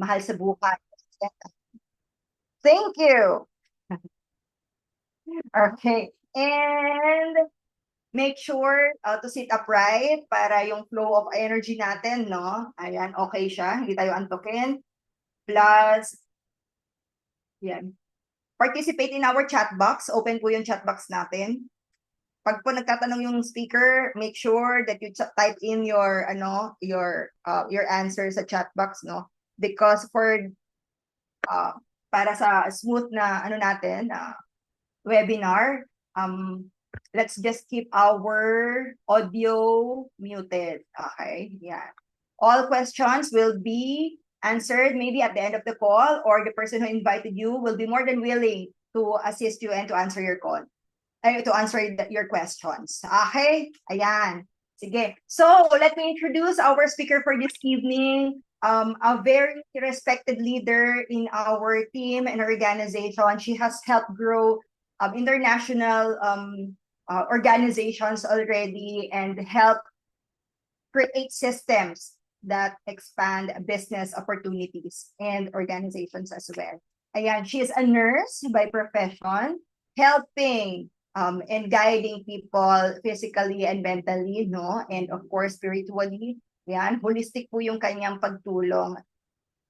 mahal sa buhay. Thank you. Okay. And make sure to sit upright para yung flow of energy natin, no? Ayan, okay siya. Hindi tayo antokin. Plus, yan. Participate in our chat box. Open po yung chat box natin. Pag po nagtatanong yung speaker, make sure that you type in your your answer sa chat box, no? Because for para sa smooth na natin, webinar, let's just keep our audio muted. Okay, yeah. All questions will be answered maybe at the end of the call, or the person who invited you will be more than willing to assist you and to answer your call. To answer your questions. Okay? Ayan. Sige. So, let me introduce our speaker for this evening. A very respected leader in our team and organization. She has helped grow international organizations already and help create systems that expand business opportunities and organizations as well. Ayan, she is a nurse by profession, helping and guiding people physically and mentally, no? And of course, spiritually. Yan, holistic po yung kanyang pagtulong.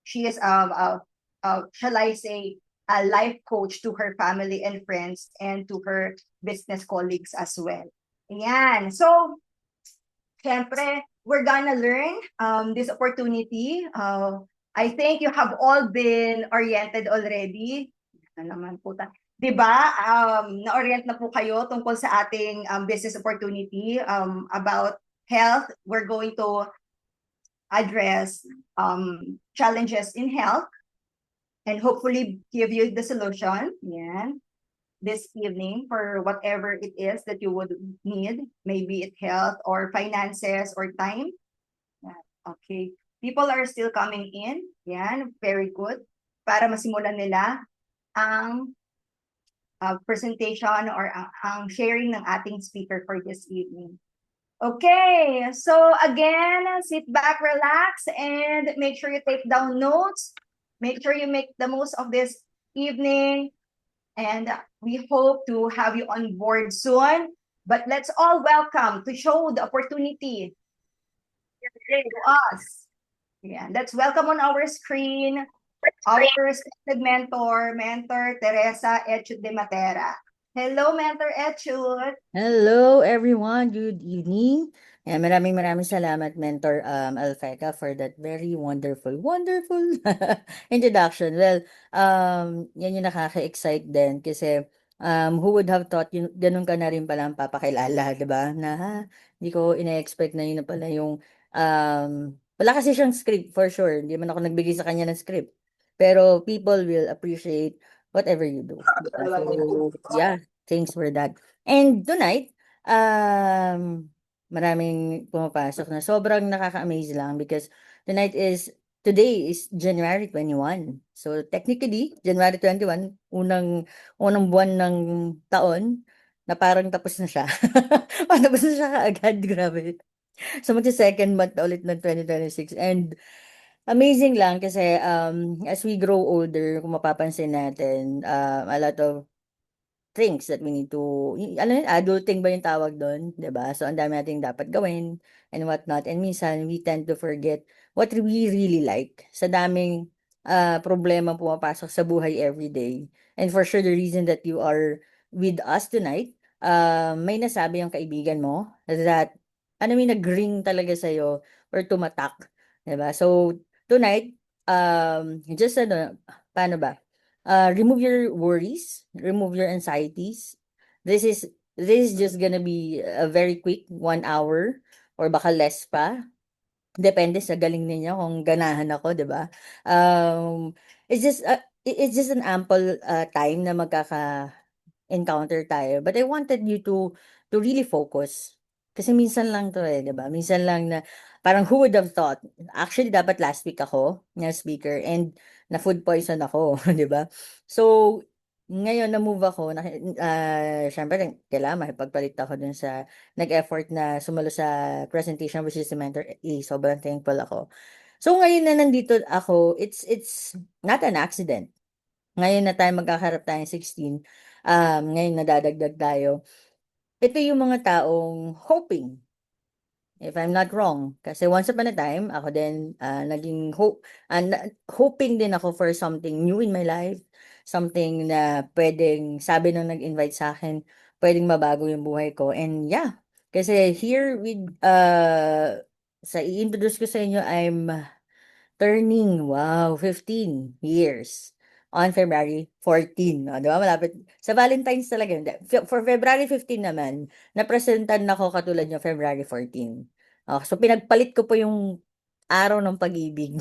She is, shall I say, a life coach to her family and friends and to her business colleagues as well. Yan. So, syempre, we're gonna learn this opportunity. I think you have all been oriented already. Ano naman po ta. 'Di ba? Na-orient na po kayo tungkol sa ating business opportunity about health. We're going to address challenges in health and hopefully give you the solution. Yan. This evening for whatever it is that you would need, maybe it health or finances or time. Yan. Okay. People are still coming in. Yan, very good. Para masimulan nila ang presentation or ang sharing ng ating speaker for this evening. Okay, so again, sit back, relax, and make sure you take down notes. Make sure you make the most of this evening. And we hope to have you on board soon. But let's all welcome to show the opportunity to us. Yeah, let's welcome on our screen our respected mentor, Teresa Echut de Matera. Hello, Mentor Echut. Hello everyone, good evening. Maraming salamat Mentor Alfeca for that very wonderful introduction. Well, yan yung nakaka-excite din kasi who would have thought yun, ganun ka na rin pala ang papakilala, 'di ba? Hindi ko ina-expect na yun na pala yung wala kasi siyang script for sure. Hindi man ako nagbigay sa kanya ng script. Pero people will appreciate whatever you do. So, yeah, thanks for that. And tonight, maraming pumapasok na sobrang nakaka-amaze lang because today is January 21. So technically, January 21, unang buwan ng taon na parang tapos na siya. Tapos na siya kaagad, grabe. So magsi-second month na ulit ng 2026 and amazing lang kasi as we grow older, kung mapapansin natin, a lot of things that we need to, ano yun, adulting ba yung tawag doon, 'di ba? So ang dami nating dapat gawin and whatnot. And minsan we tend to forget what we really like sa daming problema pumapasok sa buhay every day. And for sure the reason that you are with us tonight, may nasabi yung kaibigan mo that may nag-ring talaga sa'yo or tumatak, 'di ba? So tonight, just paano ba? Remove your worries, remove your anxieties. This is this is just gonna be a very quick 1 hour or baka less pa. Depende sa galing ninyo kung ganahan ako, 'di ba? It's just an ample time na encounter tayo. But I wanted you to really focus. Kasi minsan lang to 'di ba? Minsan lang na parang who would have thought? Actually, dapat last week ako na speaker and na food poison ako, 'di ba? So, ngayon na-move ako na syempre kailangan makipagpalit ako dun sa nag-effort na sumalo sa presentation which is si Mentor A. Sobrang thankful ako. So ngayon na nandito ako, it's not an accident. Ngayon na tayo magkakaharap tayong 16, ngayon nadadagdag tayo. Ito yung mga taong hoping, if I'm not wrong. Kasi once upon a time, ako din, naging hoping din ako for something new in my life. Something na pwedeng, sabi nung nag-invite sa akin, pwedeng mabago yung buhay ko. And yeah, kasi here with, sa i-introduce ko sa inyo, I'm turning, wow, 15 years on February 14. O, di ba? Malapit. Sa Valentine's talaga. Hindi. For February 15 naman, napresentan ako katulad nyo February 14. So pinagpalit ko po yung araw ng pag-ibig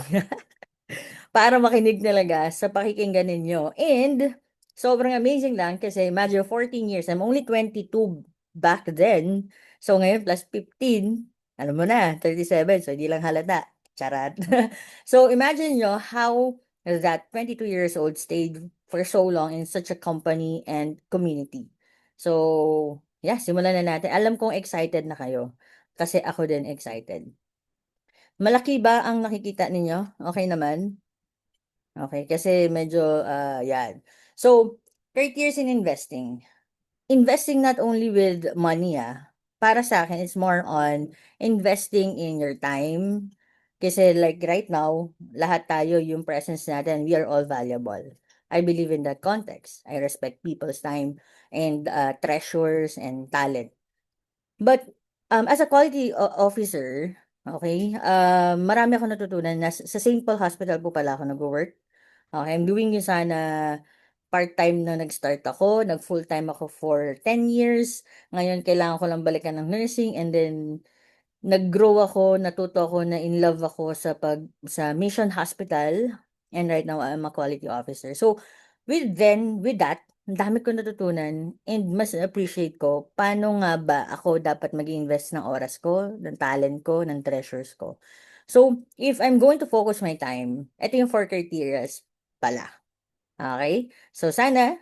para makinig talaga sa pakikinggan ninyo. And sobrang amazing lang kasi imagine 14 years, I'm only 22 back then. So ngayon plus 15, alam mo na, 37. So hindi lang halata. Charat. So imagine nyo how that 22 years old stayed for so long in such a company and community. So yeah, simulan na natin. Alam kong excited na kayo kasi ako din excited. Malaki ba ang nakikita ninyo? Okay naman? Okay, kasi medyo, yan. So, 30 years in investing. Investing not only with money, para sa akin, it's more on investing in your time. Kasi like right now, lahat tayo, yung presence natin, we are all valuable. I believe in that context. I respect people's time and treasures and talent. But as a quality officer, okay, marami ako natutunan na sa St. Paul Hospital po pala ako nag-work. Okay, I'm doing yun sana part-time na nag-start ako, nag-full-time ako for 10 years. Ngayon, kailangan ko lang balikan ng nursing and then nag-grow ako, natuto ako, na in love ako sa Mission Hospital, and right now I'm a quality officer. So with that, ang dami ko natutunan and mas appreciate ko paano nga ba ako dapat mag-invest ng oras ko, ng talent ko, ng treasures ko. So if I'm going to focus my time, ito yung 4 criterias pala. Okay? So sana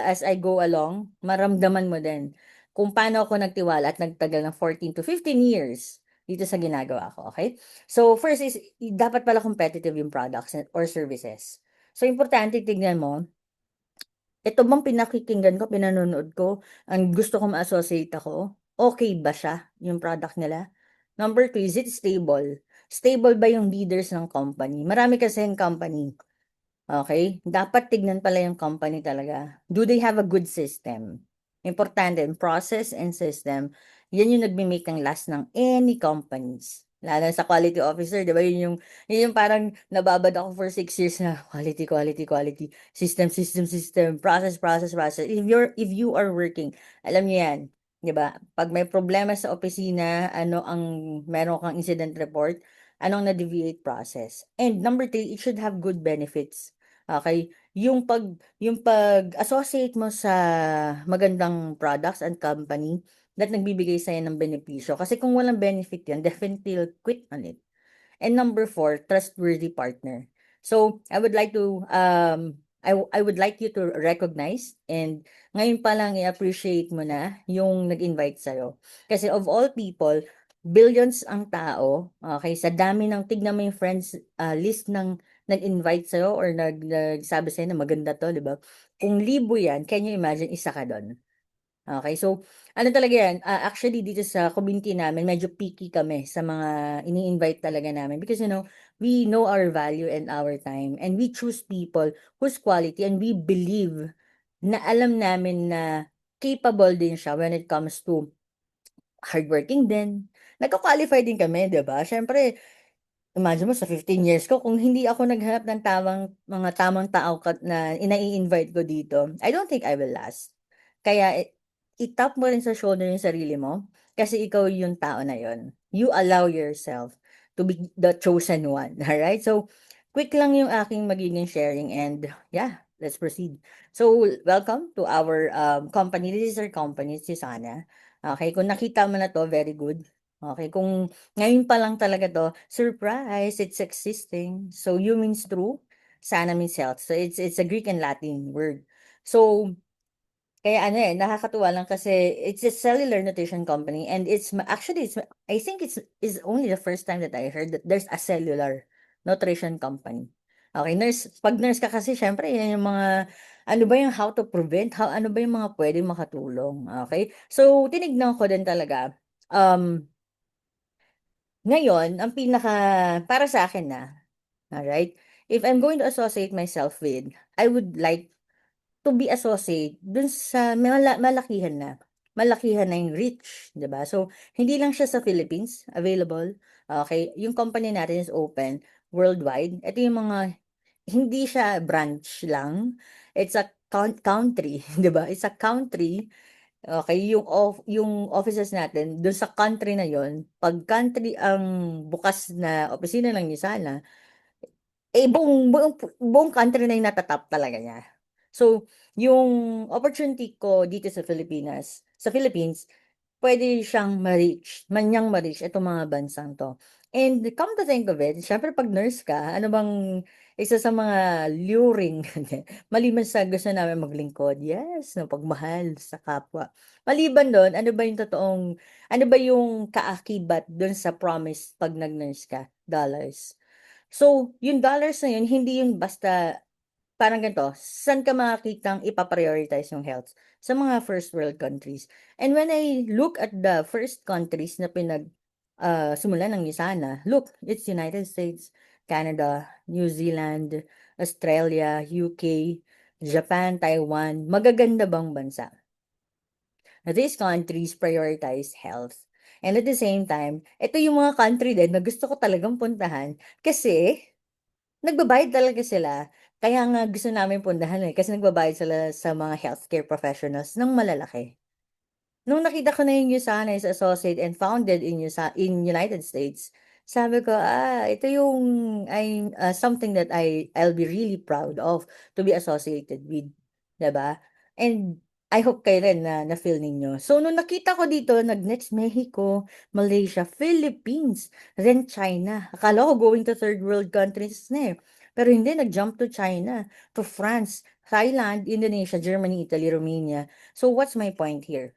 as I go along, maramdaman mo din kung paano ako nagtiwala at nagtagal ng 14 to 15 years dito sa ginagawa ko, okay? So first is dapat pala competitive yung products or services. So importante tignan mo, ito bang pinakikinggan ko, pinanonood ko, ang gusto ko ma-associate ako, okay ba siya, yung product nila? Number 2, is it stable? Stable ba yung leaders ng company? Marami kasing company. Okay, dapat tignan pala yung company talaga. Do they have a good system? Importante, process and system. Yan yung nagme-make ng last ng any companies. Lalo sa quality officer, di ba? Yun yung parang nababad ako for 6 years na quality, quality, quality. System, system, system. Process, process, process. If you are working, alam niyo yan. Di ba? Pag may problema sa opisina, meron kang incident report, anong na-deviate process. And number 3, it should have good benefits. Okay, yung pag-associate mo sa magandang products and company that nagbibigay sa'yo ng benepisyo. Kasi kung walang benefit yan, definitely you'll quit on it. And number 4, trustworthy partner. So, I would like you to recognize and ngayon pa lang i-appreciate mo na yung nag-invite sa'yo. Kasi of all people, billions ang tao, okay, sa dami ng, tignan mo yung friends list ng nag-invite sa'yo or nagsabi sa'yo na maganda to, di ba? Kung libo yan, can you imagine, isa ka doon? Okay, so ano talaga yan, actually dito sa community namin, medyo picky kami sa mga ini-invite talaga namin because we know our value and our time and we choose people whose quality and we believe na alam namin na capable din siya when it comes to hardworking din. Nagka-qualify din kami, 'di ba? Syempre, imagine mo sa 15 years ko kung hindi ako naghanap ng mga tamang tao na invite ko dito, I don't think I will last. Kaya i-tap mo rin sa shoulder yung sarili mo kasi ikaw yung tao na yon. You allow yourself to be the chosen one. Alright? So, quick lang yung aking magiging sharing and yeah, let's proceed. So, welcome to our company. This is our company, si Sana. Okay, kung nakita mo na to, very good. Okay, kung ngayon pa lang talaga 'to, surprise, it's existing. So, you means true, sana means health. So, it's a Greek and Latin word. So, Kaya ano nakakatuwa lang kasi it's a cellular nutrition company and actually I think it's is only the first time that I heard that there's a cellular nutrition company. Okay, pag nurse ka kasi syempre yan yung mga ano ba yung how to prevent, ano ba yung mga pwedeng makatulong. Okay? So tinignan ko din talaga. Um, Ngayon, ang para sa akin alright, if I'm going to associate myself with, I would like to be associate dun sa malakihan na yung reach, 'di ba? So, hindi lang siya sa Philippines available, okay? Yung company natin is open worldwide. Ito yung mga hindi siya branch lang, it's a country, 'di ba? It's a country, okay? Yung offices natin dun sa country na yon, 'pag country ang bukas na opisina ng Nisana, buong country na yung talaga niya. So, yung opportunity ko dito sa Philippines, pwede siyang ma-reach itong mga bansang 'to. And come to think of it, siyempre 'pag nurse ka, ano bang isa sa mga luring maliban sa gusto namin maglingkod, yes, na pagmahal sa kapwa. Maliban dun, ano ba yung kaakibat dun sa promise 'pag nag-nurse ka? Dollars. So, yung dollars na yun, hindi yun basta parang ganito, saan ka makakitang ipa-prioritize yung health? Sa mga first world countries. And when I look at the first countries na simulan ng Nisana, look, it's United States, Canada, New Zealand, Australia, UK, Japan, Taiwan, magaganda bang bansa? These countries prioritize health. And at the same time, ito yung mga country din na gusto ko talagang puntahan kasi nagbabayad talaga sila. Kaya nga gusto namin puntahan kasi nagbabayad sila sa mga healthcare professionals ng malalaki. Nung nakita ko na yung USANA is associate and founded in United States, sabi ko, ito yung something that I'll be really proud of to be associated with, 'di ba? And I hope kayo rin na na-feel ninyo. So nung nakita ko dito, nag-next Mexico, Malaysia, Philippines, then China. Akala ko going to third world countries na eh. Pero hindi, nag-jump to China, to France, Thailand, Indonesia, Germany, Italy, Romania. So what's my point here?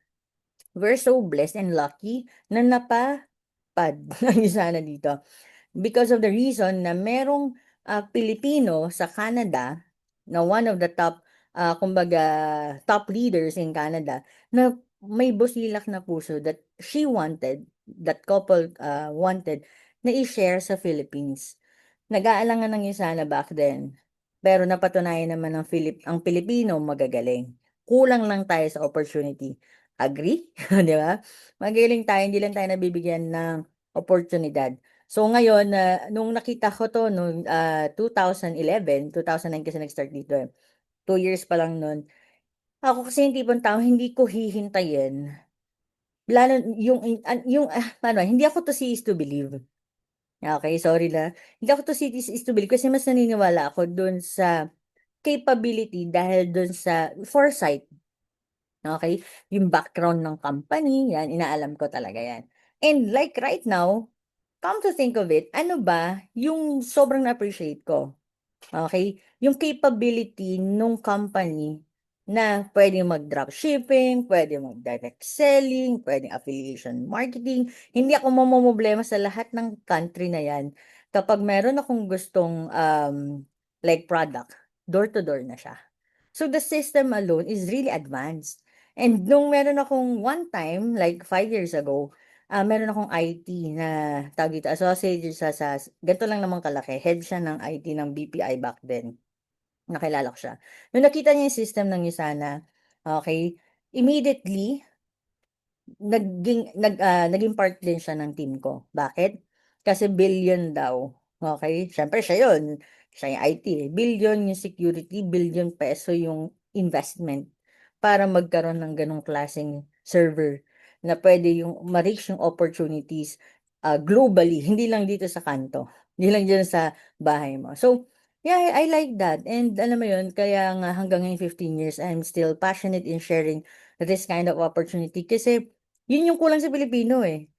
We're so blessed and lucky na napapad ang sana dito. Because of the reason na merong Pilipino sa Canada na one of the kumbaga, top leaders in Canada na may busilak na puso that couple wanted na i-share sa Philippines. Nag-aalangan ng sana back then. Pero napatunayan naman ang Pilipino magagaling. Kulang lang tayo sa opportunity. Agree? 'Di ba? Magaling tayo, hindi lang tayo nabibigyan ng oportunidad. So ngayon, nung nakita ko 'to nung 2009 kasi nag-start dito eh. 2 years pa lang nun. Ako kasi yung tipong tao hindi ko hihintayin. Lalo hindi ako to see is to believe. Okay, sorry na. Hindi ako to see is to believe kasi mas naniniwala ako dun sa capability dahil dun sa foresight. Okay? Yung background ng company, yan, inaalam ko talaga yan. And like right now, come to think of it, ano ba yung sobrang na-appreciate ko? Okay, yung capability nung company na puwedeng mag-dropshipping, puwedeng mag-direct selling, puwedeng affiliation marketing. Hindi ako mamomroblema sa lahat ng country na 'yan. Kapag meron akong gustong, like product, door to door na siya. So the system alone is really advanced. And nung meron akong one time, like 5 years ago, meron akong IT na tawag dito, associate sa ganito lang naman kalaki, head siya ng IT ng BPI back then. Nakilala ko siya. Nung nakita niya yung system ng USANA, okay, immediately naging part din siya ng team ko. Bakit? Kasi billion daw, okay? Siyempre siya yun, siya yung IT eh. Billion yung security, billion peso yung investment para magkaroon ng ganong klaseng server na pwede yung ma-reach yung opportunities globally, hindi lang dito sa kanto, hindi lang dyan sa bahay mo. So, yeah, I like that. And alam mo yun, kaya nga hanggang ngayon 15 years, I'm still passionate in sharing this kind of opportunity kasi yun yung kulang sa Pilipino, eh.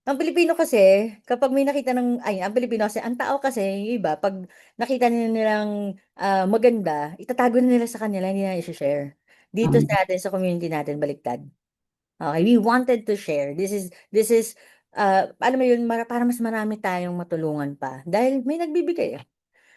Ang Pilipino kasi kapag may nakita ang Pilipino kasi ang tao kasi yung iba 'pag nakita nilang, maganda, itatago na nila sa kanila, hindi na i share. dito sa atin, sa community natin, baliktad. Okay, we wanted to share. This is, alam mo yun, para mas marami tayong matulungan pa. Dahil may nagbibigay.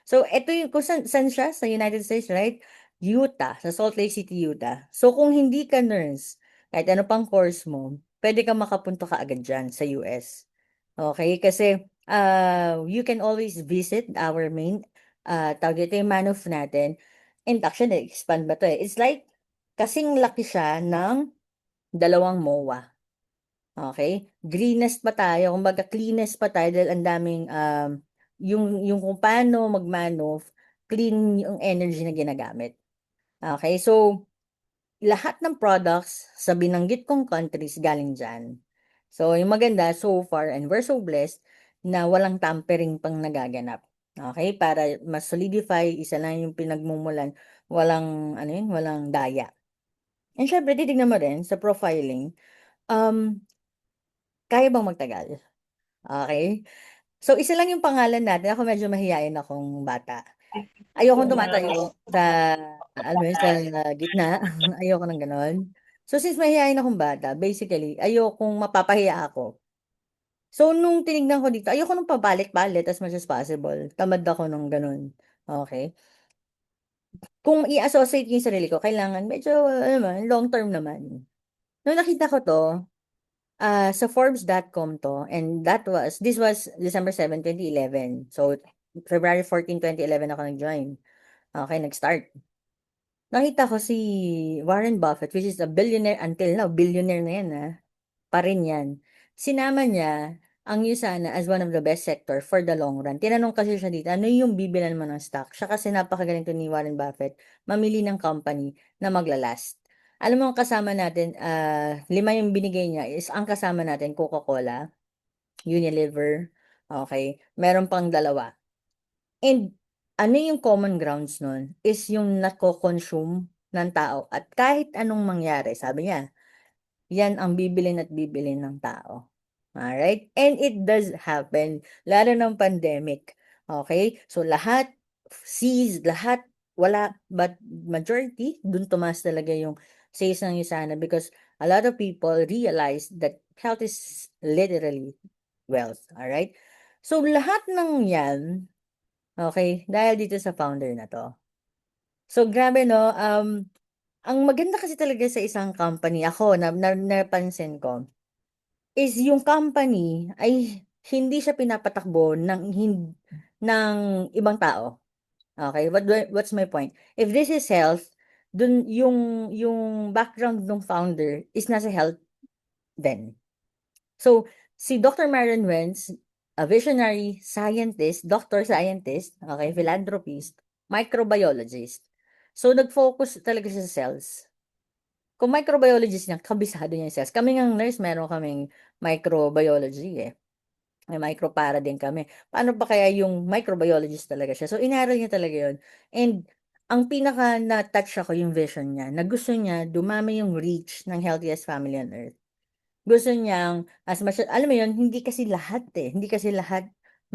So, ito yung, kung saan siya? Sa United States, right? Utah, sa Salt Lake City, Utah. So, kung hindi ka nurse, kahit ano pang course mo, pwede ka makapunto ka agad dyan sa US. Okay? Kasi, you can always visit our main, tawag ito yung Manoff natin. And actually, expand ba to eh? It's like, kasing laki siya ng dalawang MOA. Okay? Greenest pa tayo, kumbaga cleanest pa tayo dahil ang daming yung kung paano mag-manove, clean yung energy na ginagamit. Okay? So, lahat ng products sa binanggit kong countries galing dyan. So, yung maganda so far, and we're so blessed na walang tampering pang nagaganap. Okay? Para mas solidify, isa lang yung pinagmumulan, walang, ano yun, walang daya. And syempre, titignan mo rin sa profiling, um, kaya bang magtagal? Okay? So, isa lang yung pangalan natin. Ako medyo mahiyain akong bata. Ayokong tumatayo sa, alam mo yun, sa gitna. Ayoko ng gano'n. So, since mahiyain akong bata, basically, ayokong mapapahiya ako. So, nung tinignan ko dito, ayoko nung pabalik-balik as much as possible. Tamad ako nung gano'n. Okay? Kung i-associate ko yung sarili ko, kailangan medyo, ano naman, long term naman. Nung nakita ko to, sa Forbes.com to, and this was December 7, 2011. So, February 14, 2011 ako nag-join. Okay, nag-start. Nakita ko si Warren Buffett, which is a billionaire until now, billionaire na yan, pa rin yan. Sinama niya ang USANA as one of the best sector for the long run. Tinanong kasi siya dito, ano yung bibilan mo ng stock? Siya kasi napakagaling to ni Warren Buffett, mamili ng company na maglalast. Alam mo ang kasama natin, 5 yung binigay niya is ang kasama natin Coca-Cola, Unilever, okay, meron pang 2. And ano yung common grounds nun is yung nako-consume ng tao at kahit anong mangyari, sabi niya, yan ang bibilin at bibilin ng tao. Alright? And it does happen, lalo ng pandemic. Okay? So lahat sees, lahat wala, but majority, dun tumaas talaga yung sales ng Usana because a lot of people realize that health is literally wealth. Alright? So lahat ng yan, okay, dahil dito sa founder na 'to. So grabe 'no, ang maganda kasi talaga sa isang company ako na napansin ko, is yung company ay hindi siya pinapatakbo ng ibang tao. Okay, what's my point? If this is health, dun yung background ng founder is nasa health din. So, si Dr. Marion Wentz, a visionary scientist, doctor scientist, okay, philanthropist, microbiologist. So, nag-focus talaga siya sa cells. Kung microbiologist niya, kabisado niya yung cells. Kami ngang nurse, meron kaming microbiology eh. May micropara din kami. Paano pa kaya yung microbiologist talaga siya? So, inaral niya talaga yun. And, ang pinaka na-touch ako yung vision niya, na gusto niya dumami yung reach ng healthiest family on earth. Gusto niyang as much alam mo yun, hindi kasi lahat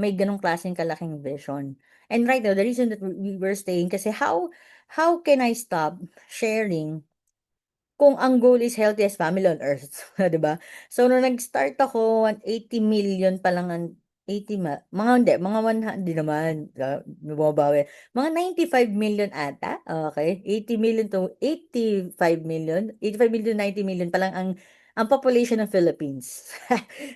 may ganong klaseng kalaking vision. And right now, the reason that we were staying kasi how can I stop sharing kung ang goal is healthiest family on earth, 'di ba? So nung nag-start ako, 180 million pa lang ang 80 mga hindi, mga 100 hindi naman, bumabawi. Mga 95 million ata, okay? 80 million to 85 million, 85 million, 90 million pa lang ang population ng Philippines.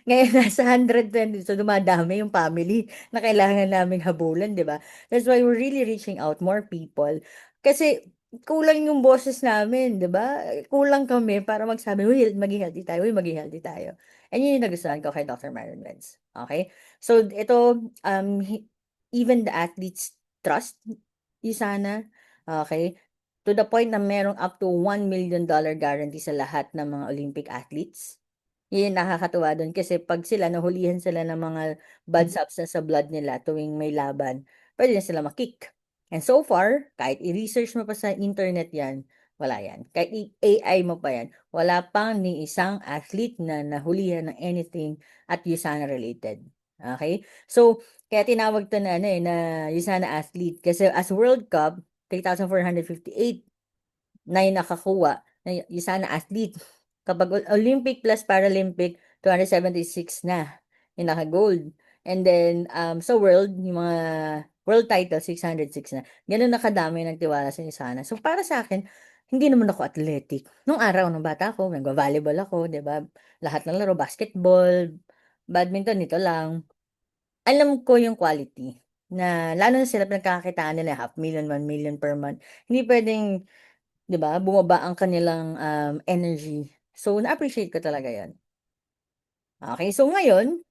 Ngayon nasa 120, so dumadami yung family na kailangan naming habulan, 'di ba? That's why we're really reaching out more people. Kasi kulang yung boses namin, 'di ba? Kulang kami para magsabi, "Uy, maging healthy tayo, uy, maging healthy tayo." And yun yung nagustuhan ko kay Dr. Myron Wentz. Okay? So, ito, even the athletes trust yung sana. Okay? To the point na merong up to $1 million guarantee sa lahat ng mga Olympic athletes. Yun yung nakakatuwa doon kasi pag sila nahulihan sila ng mga bad substance sa blood nila tuwing may laban, pwede na sila makick. And so far, kahit i-research mo pa sa internet yan, wala yan. Kahit i-AI mo pa yan, wala pang ni isang athlete na nahulihan ng anything at USANA related. Okay? So, kaya tinawag to na, ano na USANA athlete. Kasi as World Cup, 3,458 na yung nakakuha, na yung sana athlete. Kapag Olympic plus Paralympic, 276 na yung naka-gold. And then, sa world, yung mga world title, 606 na. Ganun nakadami ng tiwala sa sana. So, para sa akin, hindi naman ako athletic. Nung araw, nung bata ako, nag-volleyball ako, di ba? Lahat ng laro, basketball, badminton, nito lang. Alam ko yung quality na lalo na sila pinagkakakitaan nila 500,000, 1,000,000 per month. Hindi puwedeng, 'di ba, bumaba ang kanilang, energy. So, na-appreciate ko talaga 'yun. Okey, so ngayon,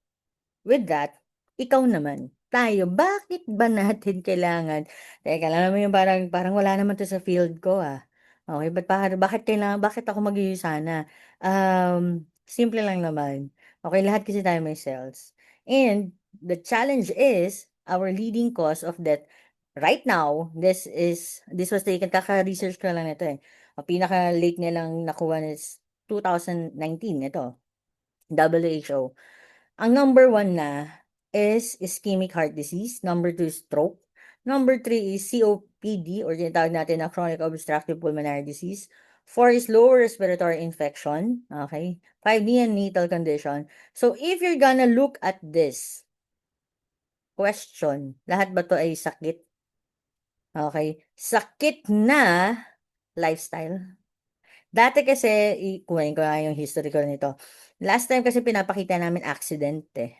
with that, ikaw naman, tayo, bakit ba natin kailangan teka lang, alam mo yung parang parang wala naman 'to sa field ko, okey, bakit kailangan bakit ako sana? Simple lang naman, okey, lahat kasi tayo may cells and the challenge is our leading cause of death right now, this was taken kaka-research ko lang nito, ang pinaka-late nilang nakuha is 2019 ito, WHO. Ang number one na is ischemic heart disease, number two is stroke, number three is COPD or tinatawag natin na chronic obstructive pulmonary disease, four is lower respiratory infection, okay, five neonatal condition. So if you're gonna look at this question, lahat ba to ay sakit? Okay, sakit na lifestyle. Dati kasi, kuhanin ko nga yung history ko nito. Last time kasi pinapakita namin accident eh.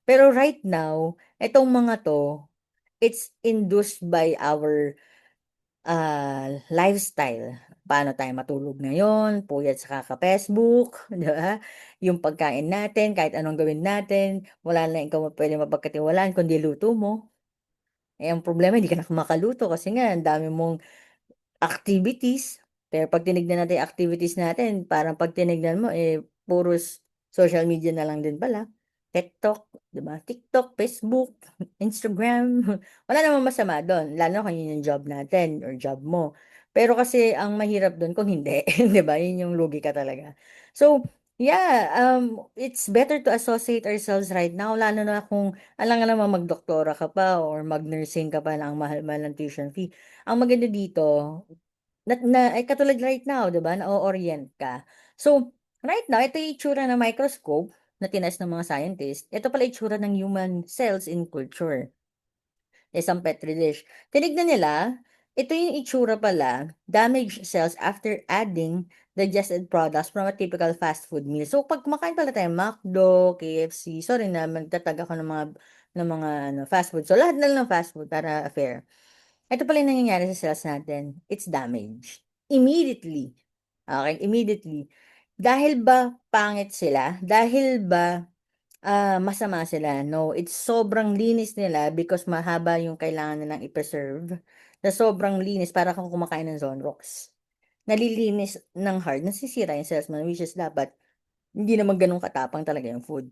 Pero right now, itong mga 'to, it's induced by our, lifestyle. Paano tayo matulog ngayon, puyat sa kaka-Facebook, 'di ba? Yung pagkain natin, kahit anong gawin natin, wala na ikaw puwedeng mapagkatiwalaan kundi luto mo. Eh, ang problema hindi ka na makaluto kasi nga ang dami mong activities, pero 'pag tinignan natin yung activities natin parang 'pag tinignan mo, puros social media na lang din pala. TikTok, 'di ba? TikTok, Facebook, Instagram, wala namang masama dun lalo kung yun yung job natin or job mo. Pero kasi ang mahirap dun kung hindi, 'di ba? Yun yung lugi ka talaga. So, yeah, it's better to associate ourselves right now lalo na kung alangan namang magdoktora ka pa or mag-nursing ka pa na ang mahal-mahal ng tuition fee. Ang maganda dito ay katulad right now 'di ba, na-o-orient ka. So, right now ito yung itsura ng microscope na tinest ng mga scientist, ito pala itsura ng human cells in culture, isang petri dish. Tinignan nila, ito yung itsura pala, damaged cells after adding digested products from a typical fast food meal. So, 'pag kumakain pala tayo McDo, KFC, sorry na magta-tag ako ng mga ano, fast food. So, lahat na lang ng fast food para fair. Ito pala yung nangyayari sa cells natin, it's damaged. Immediately, okey, immediately. Dahil ba pangit sila? Dahil ba, masama sila? No, it's sobrang linis nila because mahaba yung kailangan nilang i-preserve, na sobrang linis para kang kumakain ng Zonrox. Nalilinis ng heart, nasisira yung cells mo which is dapat hindi naman gano'n katapang talaga yung food.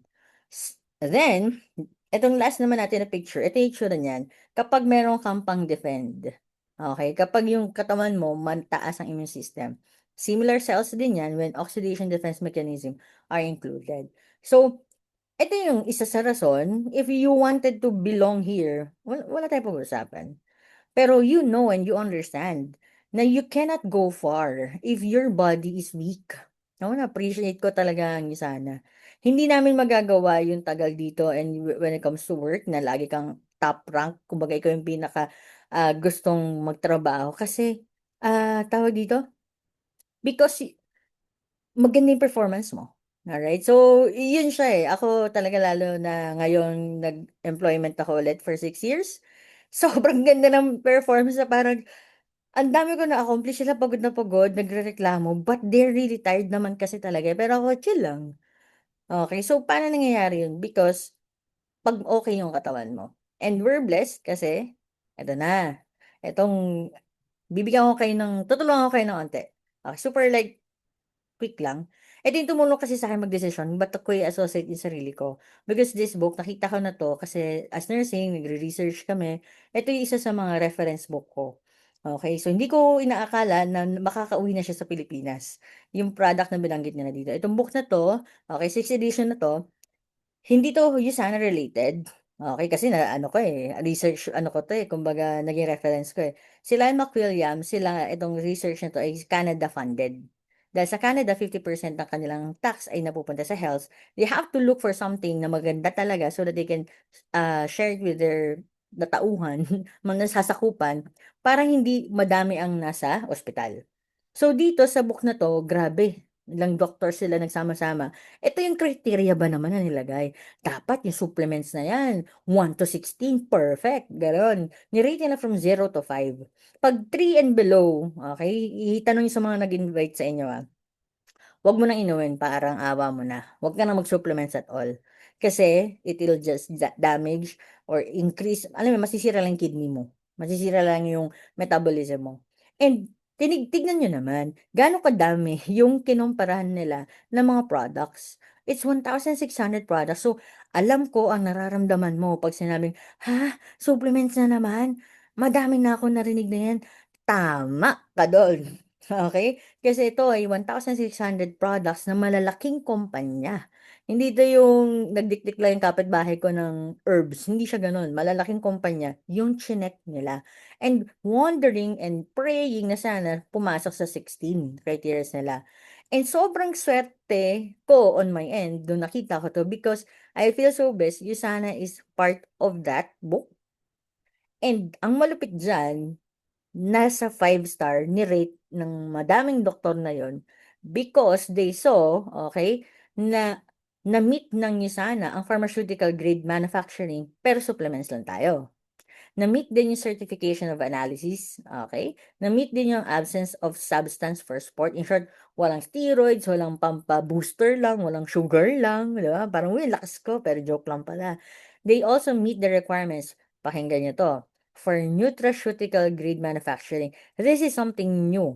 Then, etong last naman natin na picture, ito yung itsura niyan kapag meron kang pang-defend. Okay, kapag yung katawan mo mataas ang immune system. Similar cells din yan when oxidation defense mechanism are included. So, ito yung isa sa rason, if you wanted to belong here, wala tayong pag-uusapan. Pero you know and you understand na you cannot go far if your body is weak. Ako na-appreciate ko talaga ang sana. Hindi namin magagawa yung tagal dito and when it comes to work na lagi kang top rank, kumbaga ikaw yung pinaka gustong magtrabaho kasi tawag dito, because maganda yung performance mo. Alright, so yun siya ako talaga lalo na ngayon nag-employment ako ulit for 6 years. Sobrang ganda ng performance na parang ang dami ko na-accomplish, sila pagod na pagod, nagrereklamo, but they're really tired naman kasi talaga, pero ako chill lang. Okay, so paano nangyayari yun? Because 'pag okay yung katawan mo and we're blessed kasi eto na, etong bibigyan ko kayo tutulungan ko kayo ng onti. Super like quick lang. Ito yung tumulong kasi sa'kin magdesisyon ba't ko i-associate yung sarili ko. Because this book, nakita ko na 'to kasi as nursing, nagre-research kami. Ito yung isa sa mga reference book ko. Okay, so hindi ko inaakala na makakauwi na siya sa Pilipinas, yung product na binanggit nila dito. Itong book na 'to, okay, 6th edition na 'to, hindi 'to USANA related. Okay, kasi na ano ko, research ano ko 'to, kumbaga naging reference ko, Si Lyle McWilliams, itong research na 'to ay Canada funded. Dahil sa Canada 50% ng kanilang tax ay napupunta sa health, they have to look for something na maganda talaga so that they can, share it with their the tauhan, mga nasasakupan para hindi madami ang nasa ospital. So dito sa book na 'to, grabe, ilang doctor sila nagsama-sama. Ito yung criteria ba naman na nilagay. Dapat yung supplements na yan, 1 to 16, perfect, gano'n. Ni-rate nila from 0 to 5. 'Pag 3 and below, okay, itanong niyo sa mga nag-invite sa inyo, 'wag mo nang inumin, parang awa mo na. 'Wag ka na mag-supplements at all. Kasi it will just damage or increase, alam mo masisira lang yung kidney mo, masisira lang yung metabolism mo. And tignan niyo naman, gaano kadami yung kinumparahan nila ng mga products. It's 1,600 products. So, alam ko ang nararamdaman mo 'pag sinabing, "Ha, supplements na naman? Madami na akong narinig na yan." Tama ka dun, okey? Kasi ito ay 1,600 products ng malalaking kumpanya. Hindi ito yung nagdikdik lang yung kapitbahay ko ng herbs, hindi siya gano'n. Malalaking kumpanya yung tsinek nila and wondering and praying na sana pumasok sa 16 criterias nila. And sobrang swerte ko on my end nung nakita ko 'to because I feel so blessed, USANA is part of that book and ang malupit diyan, nasa 5 star ni-rate ng madaming doktor na yon because they saw, okay, na na-meet ng USANA ang pharmaceutical grade manufacturing pero supplements lang tayo. Na-meet din yung certification of analysis, okay? Na-meet din yung absence of substance for sport. In short, walang steroids, walang pampa-booster lang, walang sugar lang, di ba? Parang, uy, lakas ko, pero joke lang pala. They also meet the requirements, pakinggan nyo to, for nutraceutical grade manufacturing. This is something new.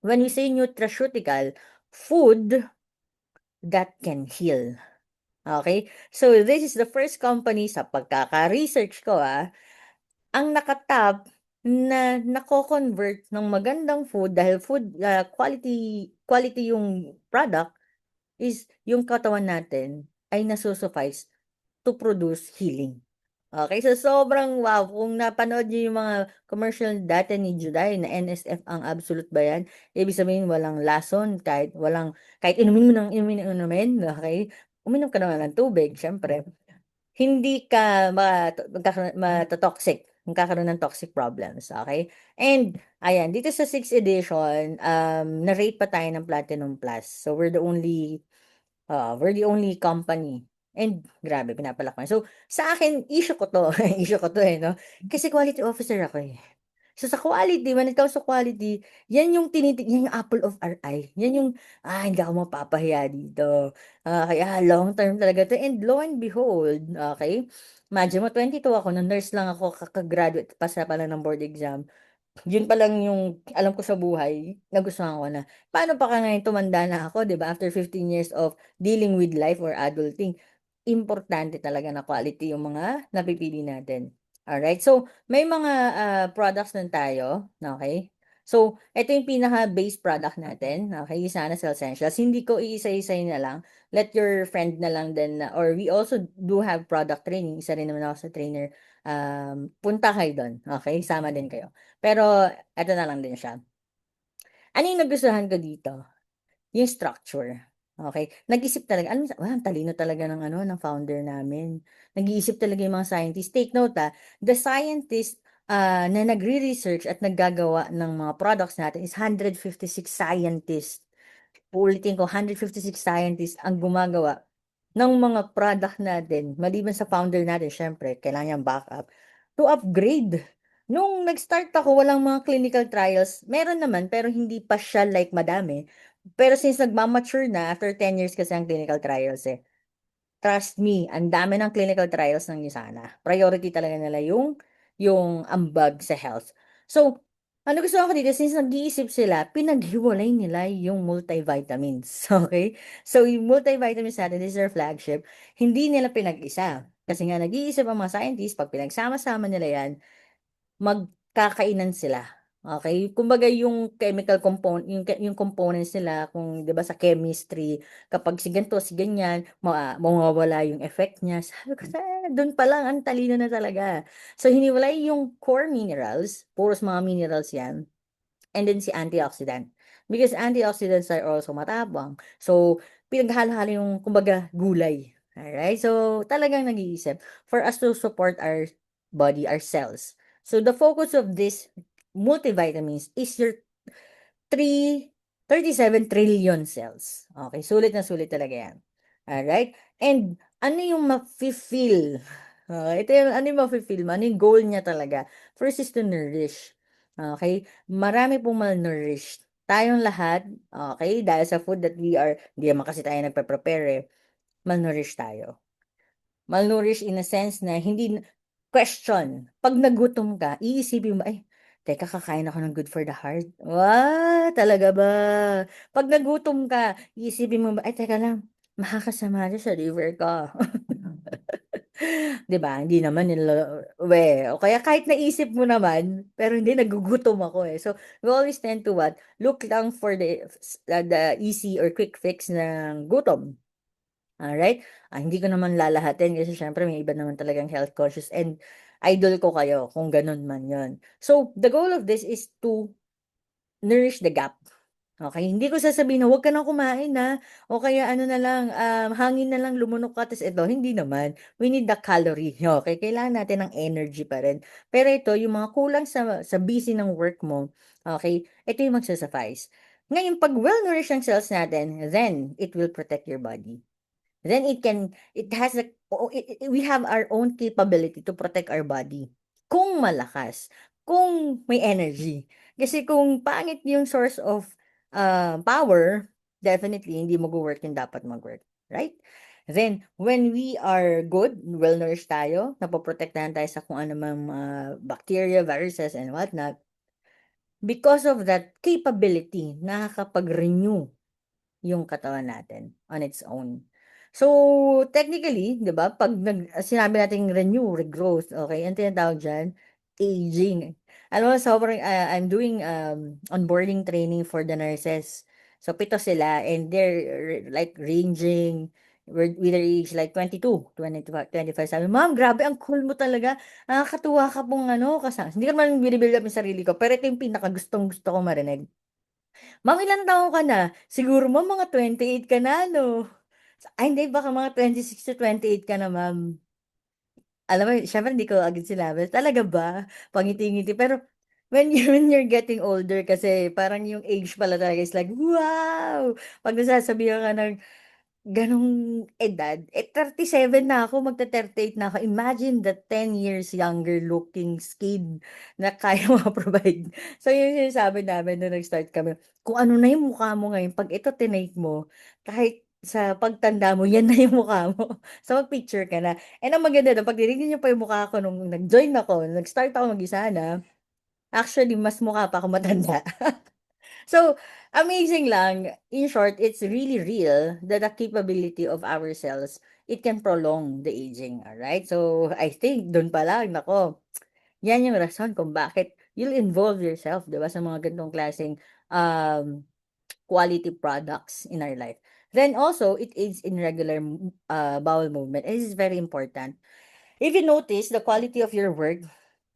When we say nutraceutical, food that can heal. Okay? So, this is the first company sa pagkaka-research ko, ang naka-top na nako-convert ng magandang food dahil quality quality yung product is yung katawan natin ay nasu-suffice to produce healing. Okay, so sobrang wow, kung napanood niyo yung mga commercial dati ni Juday na NSF ang absolute ba yan, ibig sabihin walang lason kahit inumin mo ng inumin, okey? Uminom ka naman ng tubig siyempre. Hindi ka mata-toxic, magkakaroon ng toxic problems, okay? And ayan, dito sa 6th edition, na-rate pa tayo ng Platinum Plus. So we're the only company and grabe pinapalakpan. So sa akin issue ko 'to, issue ko 'to, 'no, kasi quality officer ako, So sa quality, when it comes to quality, yan yung apple of our eye. Yan yung, hindi ako mapapahiya dito. Kaya long term talaga 'to and lo and behold, okay, imagine mo 22 ako, nung nurse lang ako, kaka-graduate pasa pa lang ng board exam. Yun pa lang yung alam ko sa buhay, nagustuhan ko na. Paano pa ka ngayon tumanda na ako, 'di ba, after 15 years of dealing with life or adulting, importante talaga na quality yung mga napipili natin. Alright, so may mga, products lang tayo, okay. So eto yung pinaka-base product natin, okay, yung Sana Cell Essentials. Hindi ko iisa-isahin na lang, let your friend na lang din or we also do have product training, isa rin naman ako sa trainer. Punta kayo dun, okay, sama din kayo. Pero eto na lang din siya. Ano yung nagustuhan ko dito? Yung structure. Okay, nag-isip talaga ang talino talaga ng ano, ng founder namin. Nag-iisip talaga yung mga scientist. Take note, the scientist, na nagre-research at naggagawa ng mga products natin is 156 scientists. Uulitin ko, 156 scientists ang gumagawa ng mga product natin, maliban sa founder natin siyempre kailangan niyang backup, to upgrade. Nung nag-start ako walang mga clinical trials, meron naman pero hindi pa siya like madami. Pero since nagma-mature na, after 10 years kasi ang clinical trials, trust me, ang dami ng clinical trials ng USANA. Priority talaga nila yung ambag sa health. So, ano gusto ko dito, since nag-iisip sila, pinaghiwalay nila yung multivitamins. Okay? So, yung multivitamins natin, this is their flagship, hindi nila pinag-isa. Kasi nga nag-iisip ang mga scientists, pag pinagsama-sama nila yan, magkakainan sila. Okay? Kumbaga yung chemical component, yung components nila, kung 'di ba sa chemistry, kapag si ganito, si ganyan, mawawala yung effect niya. Sabi ko, dun pa lang ang talino na talaga. So, hiniwalay yung core minerals, puros mga minerals yan, and then si antioxidant. Because antioxidants are also matapang. So, pinaghalo-halo yung, kumbaga, gulay. Alright? So, talagang nag-iisip for us to support our body, our cells. So, the focus of this multivitamins is your 37 trillion cells. Okay, sulit na sulit talaga yan. Alright? And ano yung mafe-feel? Ito yung ano yung mafe-feel mo, ano yung goal niya talaga? First is to nourish. Okay? Marami pong malnourished. Tayong lahat, okay, dahil sa food that we are, hindi naman kasi tayo nagpe-prepare eh, malnourished tayo. Malnourished in a sense na hindi question, 'pag nagutom ka, iisipin mo, "Ay, teka kakain ako ng good for the heart." Talaga ba? 'Pag nagutom ka, iisipin mo ba, "Ay, teka lang, makakasama siya sa liver ko." 'Di ba? Hindi naman o kaya kahit naisip mo naman, pero hindi, nagugutom ako, eh. So, we always tend to what? Look lang for the easy or quick fix ng gutom. Alright? Hindi ko naman lalahatin kasi siyempre may iba naman talagang health conscious and idol ko kayo kung ganun man yon. So, the goal of this is to nourish the gap. Okay, hindi ko sasabihin na, "Wag ka ng kumain, o kaya ano na lang, hangin na lang lumunok ka ta's ito." Hindi naman. We need the calorie, okay? Kailangan natin ng energy pa rin. Pero ito, yung mga kulang sa busy ng work mo, okay, ito yung magsa-suffice. Ngayon 'pag well-nourished ang cells natin, then it will protect your body. Then it has we have our own capability to protect our body. Kung malakas, kung may energy. Kasi kung pangit yung source of power, definitely hindi mag-work yung dapat mag-work. Right? Then, when we are good, well-nourished tayo, napoprotektahan tayo sa kung ano mang bacteria, viruses, and whatnot, because of that capability, nakakapag-renew yung katawan natin on its own. So, technically, 'di ba, 'pag sinabi nating renew, regrowth, okay, ang tinatawag diyan, aging. Alam mo sobrang, I'm doing, onboarding training for the nurses. So, 7 sila and they're like ranging with their age like 22, 25, 25. Sabi, "Ma'am, grabe ang cool mo talaga. Nakakatuwa ka pong ano, hindi ko naman bini-build up yung sarili ko, pero ito yung pinakagustong-gusto kong marinig. Ma'am, ilang taon ka na? Siguro ma'am mga 28 ka na 'no? Ay hindi, baka mga 26 to 28 ka na ma'am. Alam mo siyempre hindi ko agad sinabi, "Talaga ba?" Pangiti-ngiti pero when you're getting older kasi parang yung age pala talaga is like, wow! 'Pag nasasabihan ka ng ganong edad, 37 na ako, magte-38 na ako. Imagine the 10 years younger looking skin na kaya ma-provide. So, yun yung sinasabi namin nung nag-start kami. Kung ano na yung mukha mo ngayon, 'pag ito tinake mo, kahit sa pagtanda mo, yan na yung mukha mo. So, mag-picture ka na. And ang maganda dun, 'pag tinignan niyo pa yung mukha ko nung nag-join ako, nag-start ako mag-isa na, actually mas mukha pa ako matanda. So, amazing lang. In short, it's really real that the capability of our cells, it can prolong the aging, alright? So, I think dun pa lang, nako, yan yung rason kung bakit you'll involve yourself, 'di ba, sa mga ganitong klaseng um, quality products in our life. Then also, it aids in regular bowel movement. And this is very important. If you notice, the quality of your work,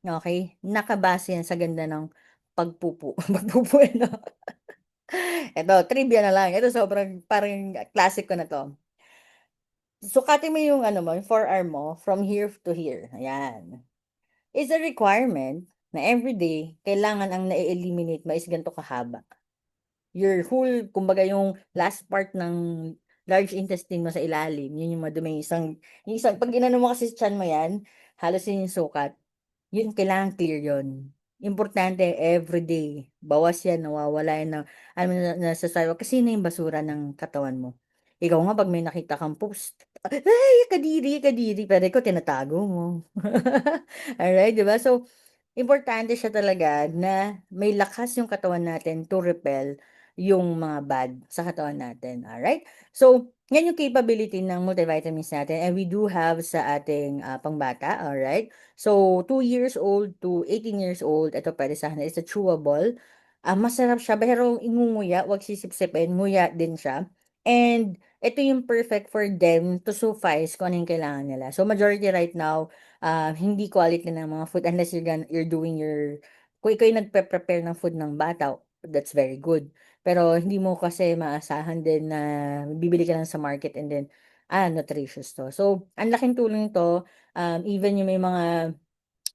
okay, nakabase yan sa ganda ng pagpupo. Pagpupo, ano? Eto, trivia na lang. Ito sobrang parang classic ko na 'to. Sukatin mo yung ano mo, yung forearm mo from here to here, ayan. Is a requirement na everyday kailangan ang na-e-eliminate mo is ganito kahaba. Your whole kumbaga yung last part ng large intestine mo sa ilalim, yun yung madumi, yung isang 'pag inano mo kasi sa tiyan mo yan, halos yun yung sukat. Yun kailangan clear yun. Importante everyday, bawas yan, nawawala yan ng alam mo nasa sidewalk kasi yun na yung basura ng katawan mo. Ikaw nga 'pag may nakita kang post, "Ay kadiri, kadiri," pero ikaw tinatago mo. Alright, 'di ba? So, importante siya talaga na may lakas yung katawan natin to repel yung mga bad sa katawan natin, alright? So, yan yung capability ng multivitamins natin and we do have sa ating, pangbata, alright? So, 2 years old to 18 years old, ito puwede sa kanila, it's a chewable. Masarap siya pero ingunguya, 'wag sisipsipin, nguya din siya. And ito yung perfect for them to suffice kung ano yung kailangan nila. So majority right now, hindi quality ng mga food unless you're doing kung ikaw yung nagpe-prepare ng food ng bata, that's very good. Pero hindi mo kasi maasahan din na bibili ka lang sa market and then, nutritious to. So, ang laking tulong to, even yung may mga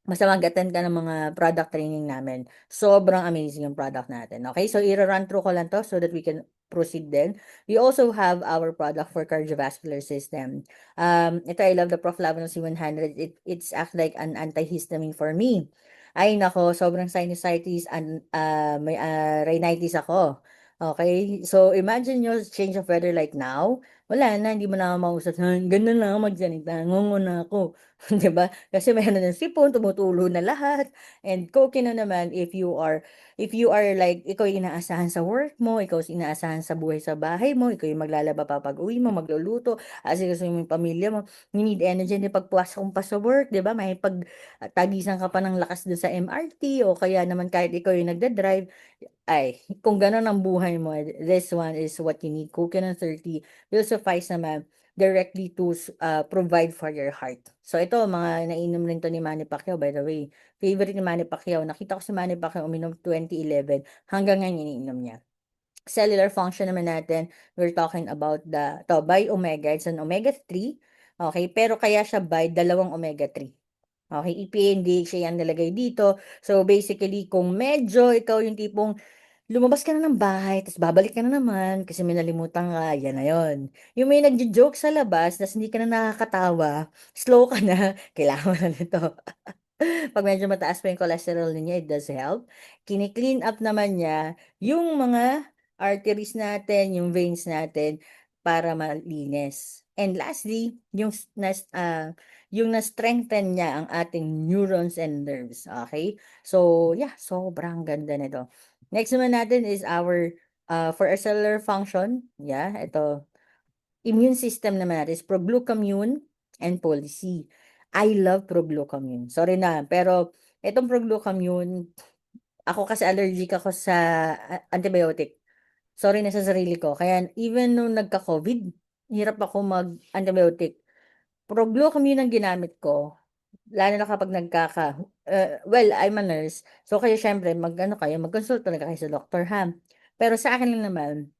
basta mag-attend ka ng mga product training namin. Sobrang amazing yung product natin. Okay? So, i-run through ko lang to so that we can proceed then. We also have our product for cardiovascular system. Ito, I love the Proflavin C100. It's act like an antihistamine for me. Ay, nako, sobrang sinusitis and may rhinitis ako. Okay? So, imagine nyo, change of weather like now. Wala na, hindi mo na ako mausap. Ganun na ako magsalita. Ngungo na ako. 'Di ba? Kasi meron ng sipon, tumutulo na lahat. And koke na naman if you are like ikaw yung inaasahan sa work mo, ikaw yung inaasahan sa buhay sa bahay mo, ikaw yung maglalaba pa pag-uwi mo, magluluto, asikasuhin mo yung pamilya mo, you need energy din pagpasok mo pa sa work, 'di ba? May tagisan ka pa ng lakas dun sa MRT o kaya naman kahit ikaw yung nagda-drive, ay, kung gano'n ang buhay mo, this one is what you need. Coconut 30 will suffice naman directly to provide for your heart. So ito, mga nainom rin to ni Manny Pacquiao, by the way. Favorite ni Manny Pacquiao. Nakita ko si Manny Pacquiao uminom 2011. Hanggang ngayon iniinom niya. Cellular function naman natin, we're talking about by omega. It's an omega 3. Okay, pero kaya siya by dalawang omega 3. Okay, EPA hindi siya yan nilagay dito. So basically, kung medyo ikaw yung tipong lumabas ka na ng bahay, tapos babalik ka na naman kasi may nalimutan ka, yan na yun. Yung may nagjo-joke sa labas, tapos hindi ka na nakakatawa, slow ka na, kailangan mo na nito. Pag medyo mataas pa yung cholesterol niya, it does help. Kini-clean up naman niya yung mga arteries natin, yung veins natin para malinis. And lastly, yung na-strengthen niya ang ating neurons and nerves. Okay? So, yeah, sobrang ganda nito. Next naman natin is for our cellular function. Yeah, ito. Immune system naman natin is proglucamine and policy. I love proglucamine. Sorry na, pero itong proglucamine, ako kasi allergic ako sa antibiotic. Sorry na sa sarili ko. Kaya even nung nagka-COVID, hirap ako mag-antibiotic. Proglucamine ang ginamit ko, lalo na kapag well, I'm a nurse. So, kaya syempre, mag-consult talaga kayo sa doktor, ha? Pero sa akin lang naman,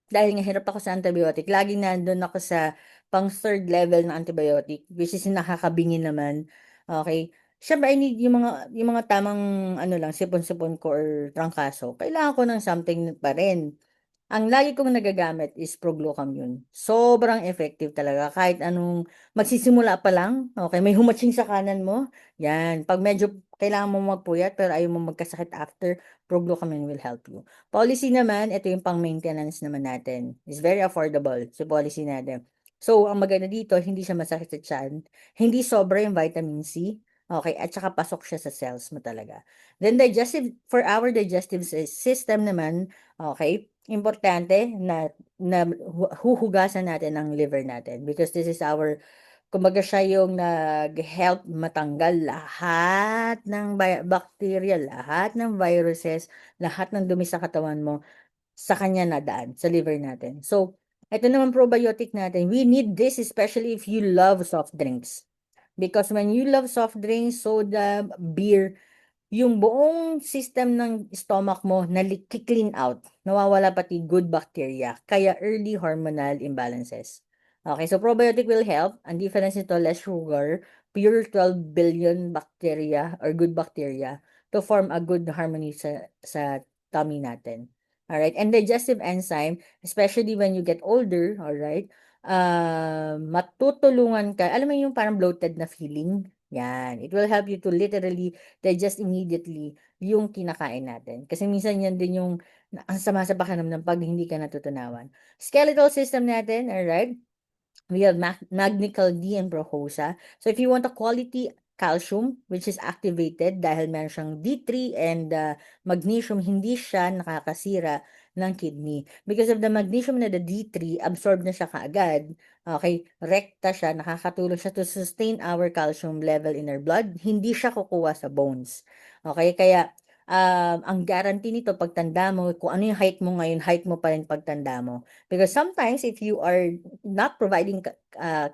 dahil nga hirap ako sa antibiotic, laging nandun ako sa pang third level ng antibiotic, which is nakakabingi naman. Okay? Siyempre, I need yung mga tamang, lang, sipon-sipon ko or trangkaso. Kailangan ko ng something pa rin. Ang lagi kong nagagamit is Proglucamune. Sobrang effective talaga kahit anong magsisimula pa lang, okay, may humatsing sa kanan mo, yan. Pag medyo kailangan mo magpuyat pero ayaw mo magkasakit after, Proglucamine will help you. Policy naman, ito yung pang-maintenance naman natin. It's very affordable, so policy natin. So, ang maganda dito, hindi siya masakit sa tiyan, hindi sobra yung vitamin C, okay, at saka pasok siya sa cells mo talaga. Then for our digestive system naman, okay, importante na huhugasan natin ang liver natin because this is kumbaga siya yung nag-help matanggal lahat ng bacteria, lahat ng viruses, lahat ng dumi sa katawan mo sa kanya nadaan, sa liver natin. So, ito naman probiotic natin. We need this especially if you love soft drinks. Because when you love soft drinks, soda, beer, yung buong system ng stomach mo clean out. Nawawala pati good bacteria. Kaya early hormonal imbalances. Okay, so probiotic will help. Ang difference nito, less sugar, pure 12 billion bacteria or good bacteria to form a good harmony sa tummy natin. Alright, and digestive enzyme, especially when you get older, alright, matutulungan ka, alam mo yung parang bloated na feeling? Yan. It will help you to literally digest immediately yung kinakain natin. Kasi minsan yan din yung ang sama sa pakiramdam pag hindi ka natutunawan. Skeletal system natin, alright? We have Magnical D and Prohosa. So if you want a quality calcium, which is activated dahil meron siyang D3 and magnesium, hindi siya nakakasira ng kidney. Because of the magnesium na the D3, absorb na siya kaagad. Okay, rekta siya, nakakatulong siya to sustain our calcium level in our blood. Hindi siya kukuha sa bones. Okay, kaya ang guarantee nito pagtanda mo, kung ano yung height mo ngayon, height mo pa rin pagtanda mo. Because sometimes, if you are not providing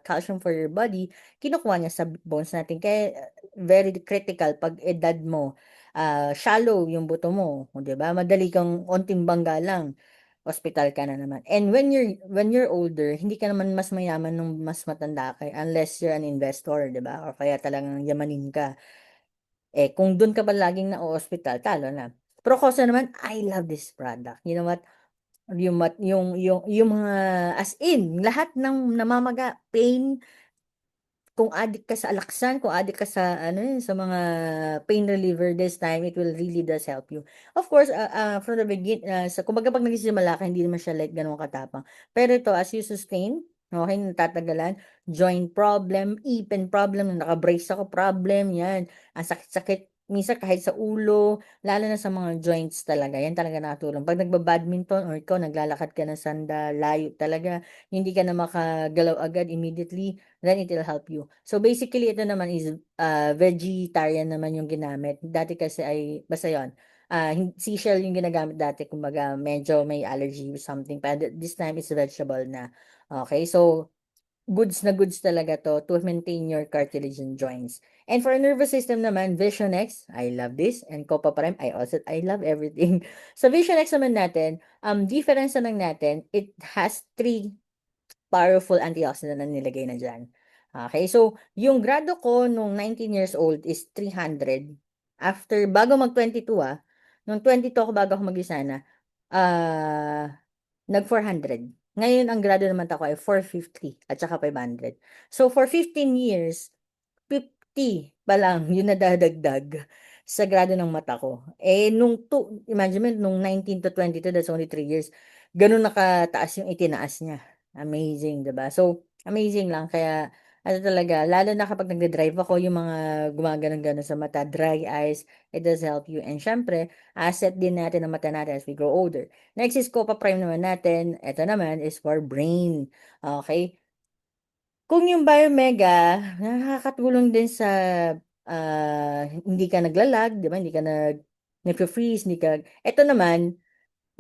calcium for your body, kinukuha niya sa bones natin. Kaya very critical pag edad mo. Shallow yung buto mo, di ba? Madali kang onting bangga lang, hospital ka na naman. And when you're older, hindi ka naman mas mayaman nung mas matanda ka unless you're an investor, di ba? O kaya talagang yamanin ka. Kung dun ka pa laging na-o-hospital, talo na. Pero kasi naman, I love this product. You know what? Yung mga, as in, lahat ng namamaga, pain, kung addict ka sa Alaxan, kung addict ka sa ano yun, sa mga pain reliever this time, it will really does help you. Of course, from the begin, kumbaga pag nagsisimula ka, hindi naman siya like ganun katapang. Pero ito, as you sustain, okay, natatagalan, joint problem, ipin problem, naka-brace ako problem, yan. Ang sakit-sakit, minsan kahit sa ulo, lalo na sa mga joints talaga, yan talaga nakatulong. Pag nagba-badminton or ikaw, naglalakad ka ng sanda, layo talaga, hindi ka na makagalaw agad immediately, then it will help you. So basically, ito naman is vegetarian naman yung ginamit. Dati kasi ay, basta yun, seashell yung ginagamit dati, kumbaga medyo may allergy or something. But this time, it's vegetable na. Okay, so goods talaga to maintain your cartilage and joints. And for nervous system naman, Vision X, I love this. And Copa Prime, I love everything. Sa Vision X naman natin, difference na lang natin, it has three powerful antioxidant na nilagay na dyan. Okay, so yung grado ko nung 19 years old is 300. After, bago mag-22 nung 22 ako bago ako mag-isa na, nag-400. Ngayon, ang grado naman ako ay 450 at saka 500. So, for 15 years, 50 pa lang yung nadadagdag sa grado ng mata ko. Imagine mo, nung 19 to 22, that's only 3 years, ganun nakataas yung itinaas niya. Amazing, diba? So, amazing lang. Kaya, ano talaga, lalo na kapag nagde-drive ako, yung mga gumagano'n-ganon sa mata, dry eyes, it does help you. And syempre, asset din natin ang mata natin as we grow older. Next is Copa Prime naman natin. Ito naman is for brain. Okay? Kung yung Biomega, nakakatulong din sa hindi ka naglalag, di ba? Hindi ka nag-freeze, hindi ka... Ito naman,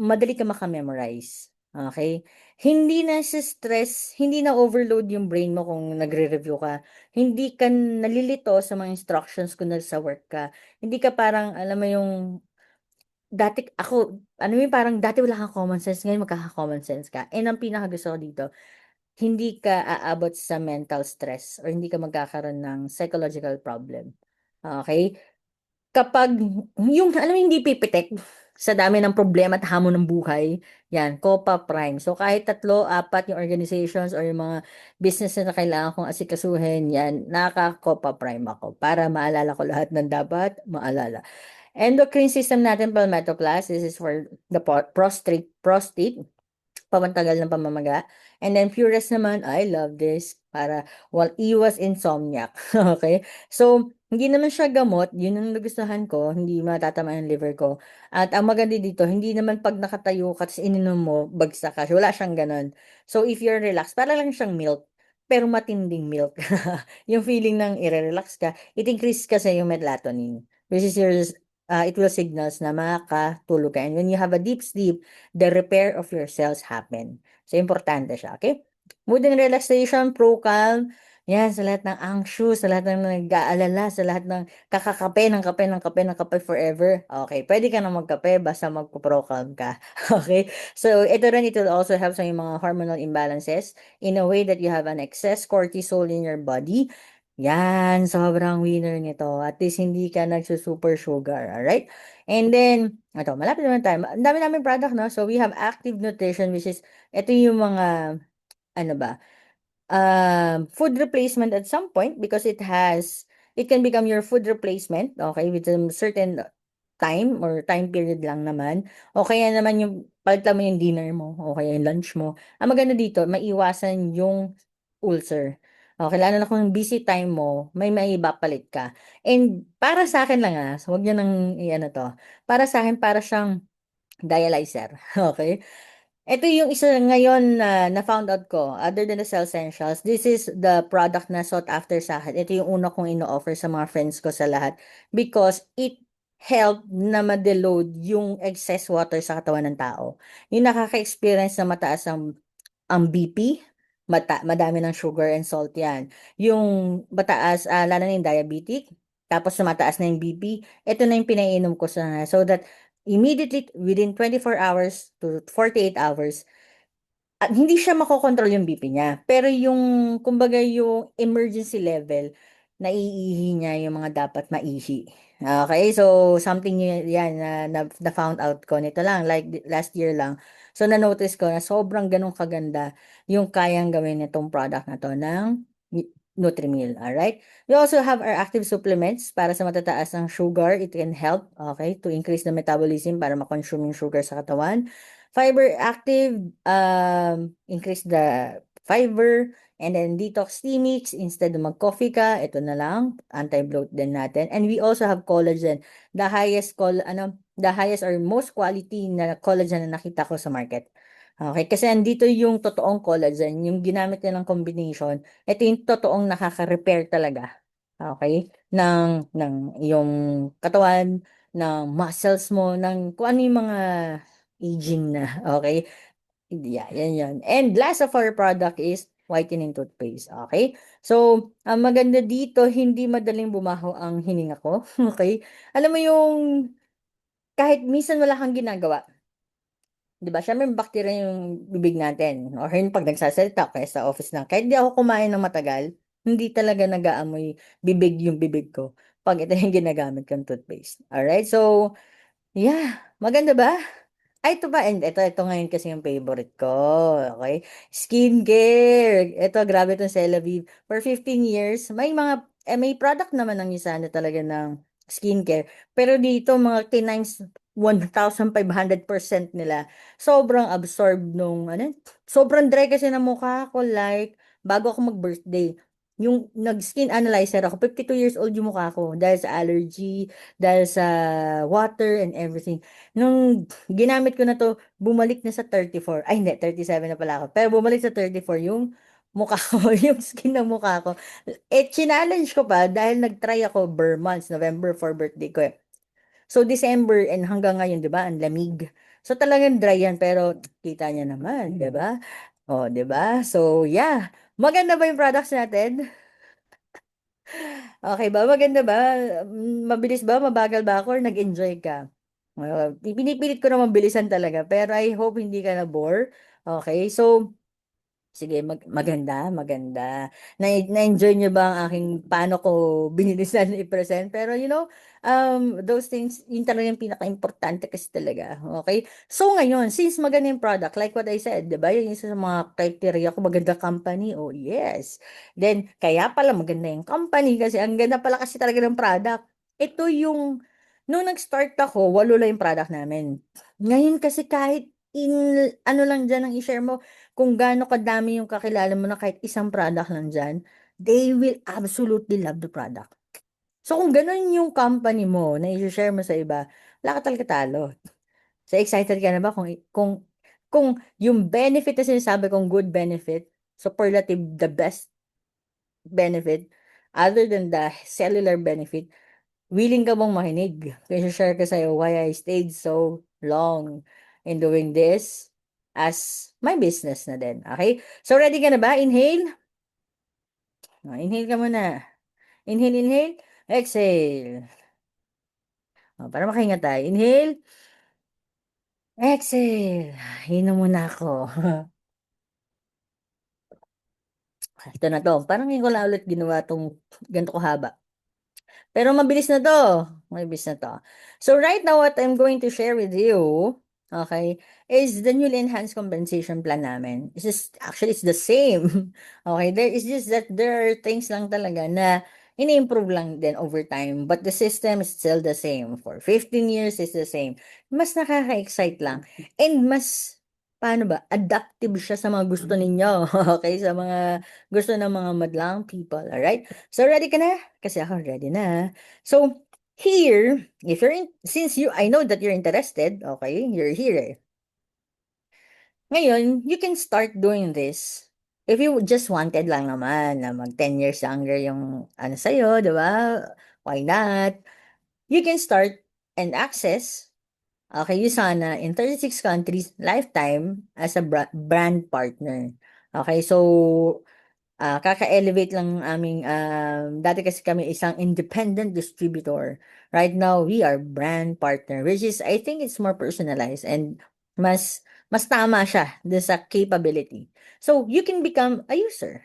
madali ka makamemorize. Okay? Hindi na sa stress, hindi na overload yung brain mo kung nagre-review ka. Hindi ka nalilito sa mga instructions kung nasa work ka. Hindi ka parang, alam mo yung, dati ako, ano yung parang dati wala kang common sense, ngayon magkaka-common sense ka. And ang pinakagusto ko dito, hindi ka aabot sa mental stress or hindi ka magkakaroon ng psychological problem. Okay? Kapag yung alam mo hindi pipitik sa dami ng problema at hamon ng buhay, yan, Copa Prime. So kahit 3, 4 yung organizations or yung mga business na kailangan kong asikasuhin, yan, naka-Copa Prime ako para maalala ko lahat ng dapat maalala. Endocrine system natin, Palmetto Plus, this is for the prostate, pamantagal ng pamamaga. And then Purest naman, I love this, para iwas insomniac. Okay? So, hindi naman siya gamot, yun ang nagustuhan ko, hindi matatama yung liver ko. At ang maganda dito, hindi naman pag nakatayo ka, tapos ininom mo, bagsak ka. Wala siyang ganon. So, if you're relaxed, para lang siyang milk, pero matinding milk. Yung feeling ng i-relax ka, it increase kasi yung melatonin, which is it will signals na makakatulog ka. And when you have a deep sleep, the repair of your cells happen. So, importante siya, okay? Mood and relaxation, pro-calm. Yan, sa lahat ng anxious, sa lahat ng nag-aalala, sa lahat ng kakakape, ng kape forever. Okay, pwede ka na magkape, basta magpo-pro-calm ka. Okay? So, ito rin, it will also help sa yung mga hormonal imbalances in a way that you have an excess cortisol in your body. Yan, sobrang winner nito. At least hindi ka nagsusuper sugar, alright? And then, ito, malapit naman tayo. Ang dami namin product, no? So, we have active nutrition, which is, ito yung mga, ano ba, food replacement at some point because it can become your food replacement, okay, with a certain time or time period lang naman. O kaya naman yung, palitan mo yung dinner mo, o kaya yung lunch mo. Ang maganda dito, maiwasan yung ulcer. Okay, lalo na kung busy time mo, may maibapalit ka. And para sa akin lang so wag niyo nang i-ano to. Para sa akin, para siyang dialyzer. Okay? Ito yung isa ngayon na-found out ko, other than the Cell Essentials, this is the product na sought after sa akin. Ito yung una kong ino-offer sa mga friends ko sa lahat because it help na ma-deload yung excess water sa katawan ng tao. Yung nakaka-experience na mataas ang BP, madami ng sugar and salt yan. Yung mataas, lalo na yung diabetic, tapos na mataas na yung BP, ito na yung pinainom ko sa so that immediately within 24 hours to 48 hours, at hindi siya makokontrol yung BP niya. Pero yung, kumbaga yung emergency level, naiihi niya yung mga dapat maihi. Okay, so something yan na found out ko nito lang, like last year lang. So na-notice ko na sobrang ganun kaganda yung kayang gawin nitong product na to ng Nutrimil. Alright? We also have our active supplements para sa matataas ng sugar. It can help, okay, to increase the metabolism para ma-consume yung sugar sa katawan. Fiber active, increase the fiber, and then detox tea mix, instead na mag-coffee ka, ito na lang, anti-bloat din natin. And we also have collagen, the highest or most quality na collagen na nakita ko sa market. Okay, kasi andito yung totoong collagen, yung ginamit nilang combination, ito yung totoong nakaka-repair talaga. Okay? Ng yung katawan, ng muscles mo, ng kung ano yung mga aging na, okay? Yeah, yan yan. And last of our product is whitening toothpaste, okay? So, ang maganda dito, hindi madaling bumaho ang hininga ko, okay? Alam mo yung kahit minsan wala kang ginagawa, 'di ba? Siyempre may bakterya yung bibig natin or yung pag nagsasalita kaya sa office na. Kahit di ako kumain ng matagal, hindi talaga nag-aamoy bibig yung bibig ko pag ito yung ginagamit kong toothpaste. Alright? So, yeah. Maganda ba? Ay, ito ba? And ito ngayon kasi yung favorite ko. Okay? Skincare. Ito, grabe itong CeraVe. For 15 years, may product naman ng isa na talaga ng skincare. Pero dito, mga times 1,500% nila. Sobrang absorb sobrang dry kasi ng mukha ko. Like, bago ako mag-birthday, yung nag-skin analyzer ako, 52 years old yung mukha ko dahil sa allergy, dahil sa water and everything. Nung ginamit ko na 'to, bumalik na sa 34. Ay hindi, 37 na pala ako. Pero bumalik sa 34 yung mukha ko, yung skin ng mukha ko. Eh, challenge ko pa dahil nag-try ako bare months, November for birthday ko eh. So, December and hanggang ngayon, di ba, ang lamig. So, talagang dry yan, pero kita niya naman, di ba? Oh, di ba? So, yeah. Maganda ba yung products natin? Okay ba? Maganda ba? Mabilis ba? Mabagal ba ako or nag-enjoy ka? Pinipilit ko na mabilisan talaga, pero I hope hindi ka na-bore. Okay, so sige, maganda, maganda. Na-enjoy niyo ba ang aking paano ko binilisan i-present? Pero those things, yun talaga yung pinaka-importante kasi talaga. Okay? So ngayon, since maganda yung product, like what I said, di ba? Yung isa sa mga criteria ko, maganda company. Oh, yes. Then, kaya pala maganda yung company kasi ang ganda pala kasi talaga ng product. Ito yung, nung nag-start ako, 8 lang yung product namin. Ngayon kasi kahit ano lang dyan ang i-share mo, kung gaano kadami yung kakilala mo na kahit isang product lang dyan, they will absolutely love the product. So, kung ganun yung company mo na i-share mo sa iba, wala ka talaga talo. So, excited ka na ba kung yung benefit na sinasabi kong good benefit, superlative, the best benefit, other than the cellular benefit, willing ka bang makinig? Kaya share ko sa'yo why I stayed so long in doing this as my business na din. Okay? So, ready ka na ba? Inhale. Inhale ka muna. Inhale, inhale. Exhale. Para makahinga tayo. Inhale. Exhale. Inom muna ako. Ito na to. Parang ngayon ko lang ulit ginawa tong ganito kahaba. Pero mabilis na to. Mabilis na to. So right now, what I'm going to share with you, okay, is the newly enhanced compensation plan namin. It's the same. Okay, it's just that there are things lang talaga na ini-improve lang din over time. But the system is still the same. For 15 years, it's the same. Mas nakaka-excite lang. And mas, paano ba, adaptive siya sa mga gusto ninyo. Okay, sa mga gusto ng mga madlang people. Alright? So, ready ka na? Kasi ako ready na. So, here, since I know that you're interested, okay, you're here eh. Ngayon, you can start doing this. If you just wanted lang naman na mag 10 years younger yung ano sa'yo, di ba? Why not? You can start and access, okay, USANA in 36 countries, lifetime as a brand partner. Okay, so kaka-elevate lang ng aming, dati kasi kami isang independent distributor. Right now, we are brand partner, which is, I think it's more personalized and mas tama siya dun sa capability. So, you can become a user.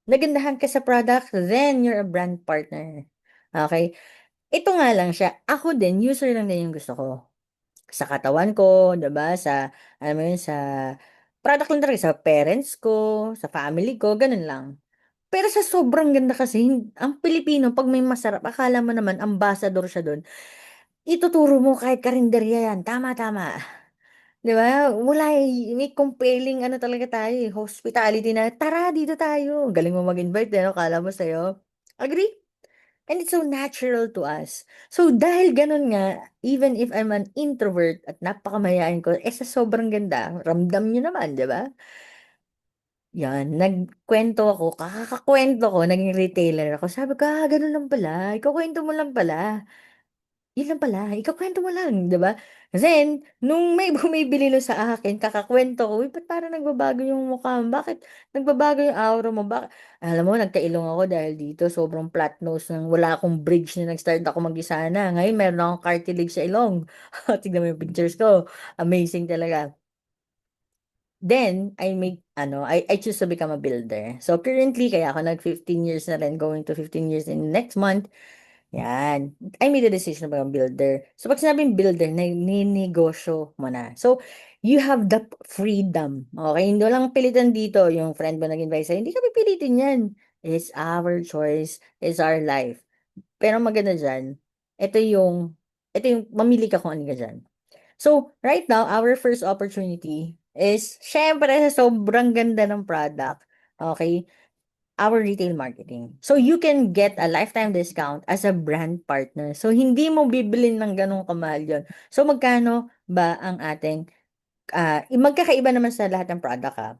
Nagandahan ka sa product, then you're a brand partner. Okay? Ito nga lang siya. Ako din, user lang din yung gusto ko. Sa katawan ko, 'di ba? Sa, alam mo yun, sa product lang talaga, sa parents ko, sa family ko, ganun lang. Pero sa sobrang ganda kasi, ang Pilipino, pag may masarap, akala mo naman, ambassador siya doon. Ituturo mo kahit karinderya yan. Tama, tama. Di ba? Wala eh. May compelling ano talaga tayo eh. Hospitality na, tara, dito tayo. Galing mo mag-invite, eh, no? Kala mo sa'yo. Agree? And it's so natural to us. So, dahil ganun nga, even if I'm an introvert at napakamayain ko, sa sobrang ganda, ramdam nyo naman, di ba? Yan, nagkwento ako, kakakwento ko, naging retailer ako. Sabi ko, ganun lang pala. Ikukwento mo lang pala. Yun lang pala, ikukwento mo lang, di ba? Then, nung may bumibili nun sa akin, kakakwento ko, uy, ba't parang nagbabago yung mukha mo? Bakit nagbabago yung aura mo? Bakit? Alam mo, nagkailong ako dahil dito, sobrang flat nose nang wala akong bridge na nag-start ako mag-isa na. Ngayon, meron akong cartilage sa ilong. Tignan mo yung pictures ko. Amazing talaga. Then, I choose to become a builder. So, currently, kaya ako nag 15 years na rin, going to 15 years in next month. Yan. I made a decision about builder. So, pag sinabing builder, ninegosyo mo na. So, you have the freedom. Okay? Hindi lang pilitan dito yung friend mo nag-invite sa'yo. Hindi ka pipilitin yan. It's our choice. It's our life. Pero maganda dyan, ito yung, mamili ka kung ano ka dyan. So, right now, our first opportunity is, syempre, sa sobrang ganda ng product, okay, our retail marketing. So, you can get a lifetime discount as a brand partner. So, hindi mo bibilin ng ganong kamahal yun. So, magkano ba ang ating, magkakaiba naman sa lahat ng product, ha?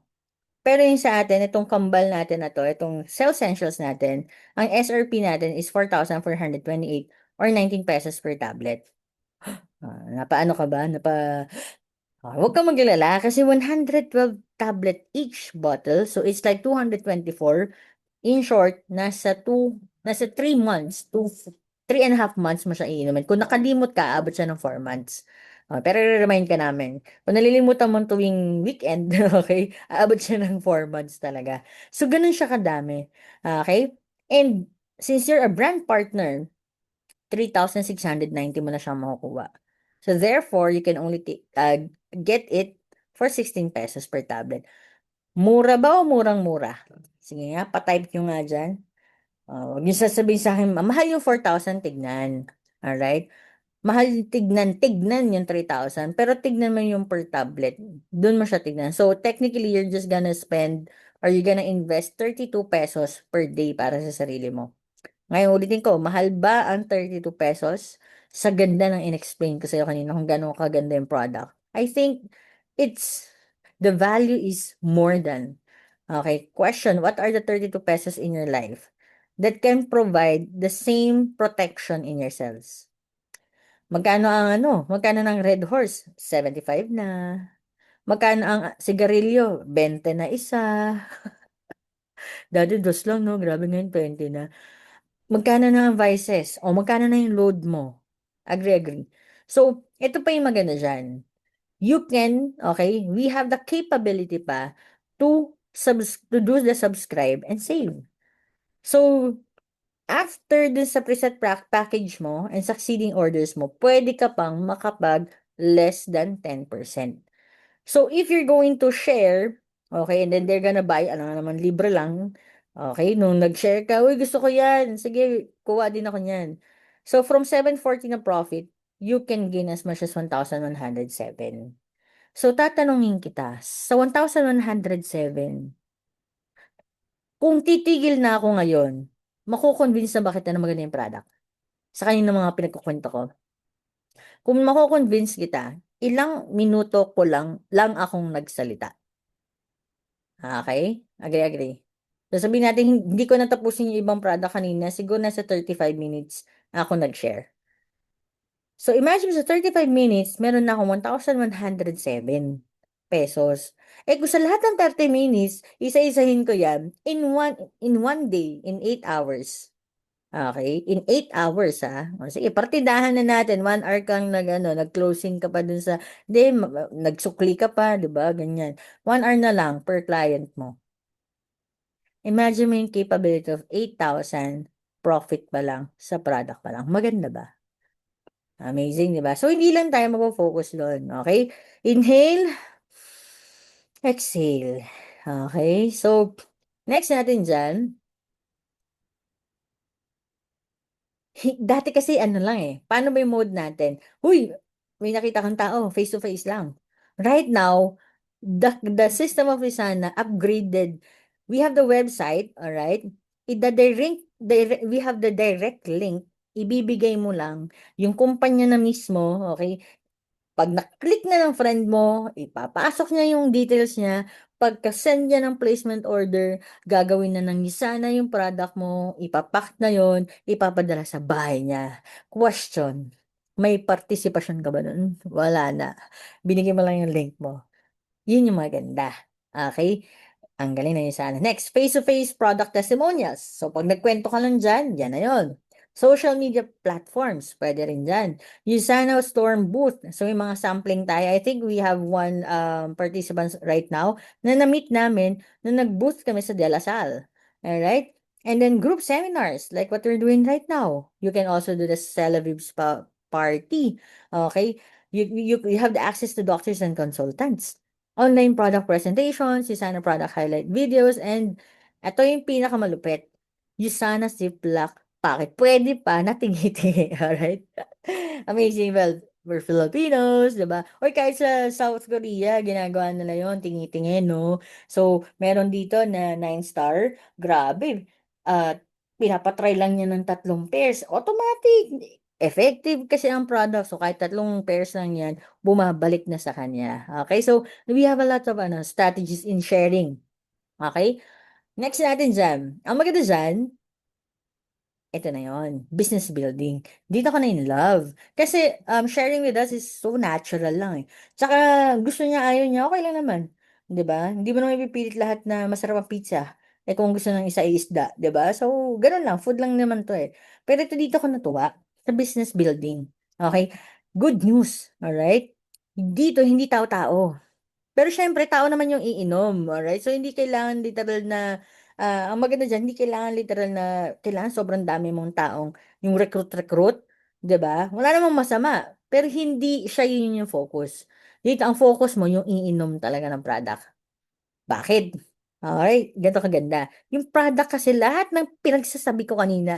Pero yung sa atin, itong kambal natin na to, itong Cell Essentials natin, ang SRP natin is 4,428 or 19 pesos per tablet. Napaano ka ba? Huwag kang maglala kasi 112 tablet each bottle. So, it's like 224. In short, nasa 3 months to 3.5 months mo siya iinumin. Kung nakalimot ka, aabot siya ng 4 months. Pero remind ka namin. Kung nalilimutan mo tuwing weekend, okay, aabot siya ng 4 months talaga. So, ganun siya kadami. Okay? And since you're a brand partner, 3,690 mo na siyang makukuha. So, therefore, you can only get it for 16 pesos per tablet. Mura ba o murang-mura? Sige nga, pa-type nyo nga dyan. Huwag nyo sasabihin sa akin, mahal yung 4,000, tignan. Alright? Mahal tignan yung 3,000, pero tignan mo yung per tablet. Doon mo siya tignan. So, technically, you're just gonna spend or you're gonna invest 32 pesos per day para sa sarili mo. Ngayon, ulitin ko, mahal ba ang 32 pesos? Sa ganda ng in-explain ko sa'yo kanina kung gano'ng kaganda yung product. I think the value is more than. Okay, question, what are the 32 pesos in your life that can provide the same protection in your cells? Magkano ng Red Horse? 75 na. Magkano ang sigarilyo? 20 na isa. Dati dos lang, no? Grabe ngayon, 20 na. Magkano na ang vices? O magkano na yung load mo? Agree, agree. So, ito pa yung maganda dyan. Okay, we have the capability pa to do the subscribe and save. So, after dun sa preset package mo and succeeding orders mo, pwede ka pang makapag less than 10%. So, if you're going to share, okay, and then they're gonna buy, ano naman, libre lang. Okay, nung nag-share ka, uy, gusto ko yan. Sige, kuha din ako niyan. So, from 740 na profit, you can gain as much as 1,107. So, tatanungin kita, sa 1,107, kung titigil na ako ngayon, makukonvince na ba kita na maganda yung product? Sa kanina mga pinagkukwento ko. Kung makukonvince kita, ilang minuto ko lang akong nagsalita. Okay? Agree, agree. So, sabihin natin, hindi ko natapusin yung ibang product kanina. Siguro nasa 35 minutes ako nag-share. So imagine sa 35 minutes, meron na akong 1,107 pesos. Eh kung sa lahat ng 30 minutes, isa-isahin ko yan in one day, in 8 hours. Okay? In 8 hours, ha? O, sige, partidahan na natin. 1 hour kang nag-closing ka pa dun sa, hindi, nagsukli ka pa, di ba? Ganyan. 1 hour na lang per client mo. Imagine mo yung capability of 8,000 profit pa lang sa product pa lang. Maganda ba? Amazing, di ba? So, hindi lang tayo mag-focus doon. Okay? Inhale, exhale. Okay? So, next natin dyan, dati kasi ano lang eh, paano ba yung mode natin? Huy, may nakita kang tao, face to face lang. Right now, the system of Visana upgraded. We have the website, all right? We have the direct link. Ibibigay mo lang yung kumpanya na mismo, okay? Pag na-click na ng friend mo, ipapasok niya yung details niya. Pagka-send niya ng placement order, gagawin na ng Gisana yung product mo, ipapack na yon, ipapadala sa bahay niya. Question, may participation ka ba nun? Wala na. Binigyan mo lang yung link mo. Yun yung maganda. Okay? Ang galing na yun sana. Next, face-to-face product testimonials. So, pag nagkwento ka lang dyan, yan na yun. Social media platforms, pwede rin dyan. Usana Storm Booth. So, may mga sampling tayo. I think we have one participants right now na na-meet namin na nag-booth kami sa De La Salle. Alright? And then group seminars, like what we're doing right now. You can also do the Celavibs party. Okay? You have the access to doctors and consultants, online product presentations, Usana product highlight videos, and ito yung pinakamalupit, Usana Ziploc Pocket. Pwede pa na tingi-tingi, alright? Amazing. Well, we're Filipinos, diba? Or kahit sa South Korea, ginagawa nila yon, tingi-tingi, no? So, meron dito na 9-star. Grabe. Pinapatry lang niya ng 3 pairs. Automatic. Effective kasi ang product. So, kahit 3 pairs lang yan, bumabalik na sa kanya. Okay? So, we have a lot of strategies in sharing. Okay? Next natin dyan. Ang maganda dyan, ito na yon, business building. Dito ka na in love. Kasi sharing with us is so natural lang eh. Tsaka gusto niya, ayaw niya, okay lang naman. 'Di ba? Hindi mo naman ipipilit lahat na masarap ang pizza. Eh kung gusto ng isa ay isda, 'di ba? So, ganun lang. Food lang naman to eh. Pero ito dito ko natuwa sa business building. Okay? Good news. Alright? Dito, hindi tao-tao. Pero syempre, tao naman yung iinom, alright? So, hindi kailangan literal na, ang maganda dyan, hindi kailangan literal na, kailangan sobrang dami mong taong, yung recruit, 'di ba? Wala namang masama, pero hindi siya yun yung focus. Dito, ang focus mo, yung iinom talaga ng product. Bakit? Alright, ganito kaganda. Yung product kasi, lahat ng pinagsasabi ko kanina,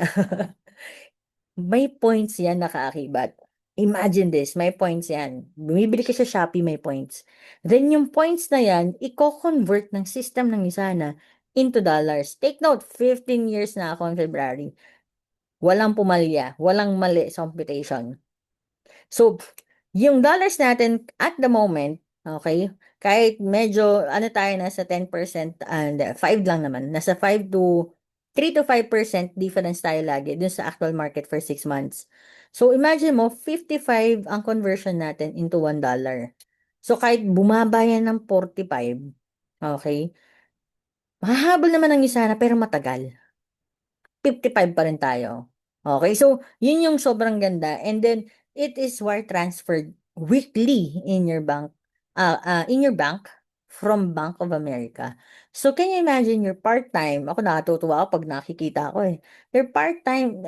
may points yan na kaakibat. Imagine this, may points yan. Bumibili ka sa Shopee, may points. Then yung points na yan, i-convert ng system ng Isana into dollars. Take note, 15 years na ako in February. Walang pumalya, walang mali sa computation. So, yung dollars natin at the moment, okay, kahit medyo, tayo, nasa 10%, and 5 lang naman, nasa 3 to 5% difference tayo lagi dun sa actual market for 6 months. So, imagine mo, 55 ang conversion natin into $1. So, kahit bumaba yan ng 45, okay, mahahabol naman ang isa na pero matagal. 55 pa rin tayo. Okay, so yun yung sobrang ganda. And then it is wire transferred weekly in your bank from Bank of America. So can you imagine your part-time? Ako nakatutuwa ako pag nakikita ko eh. Your part-time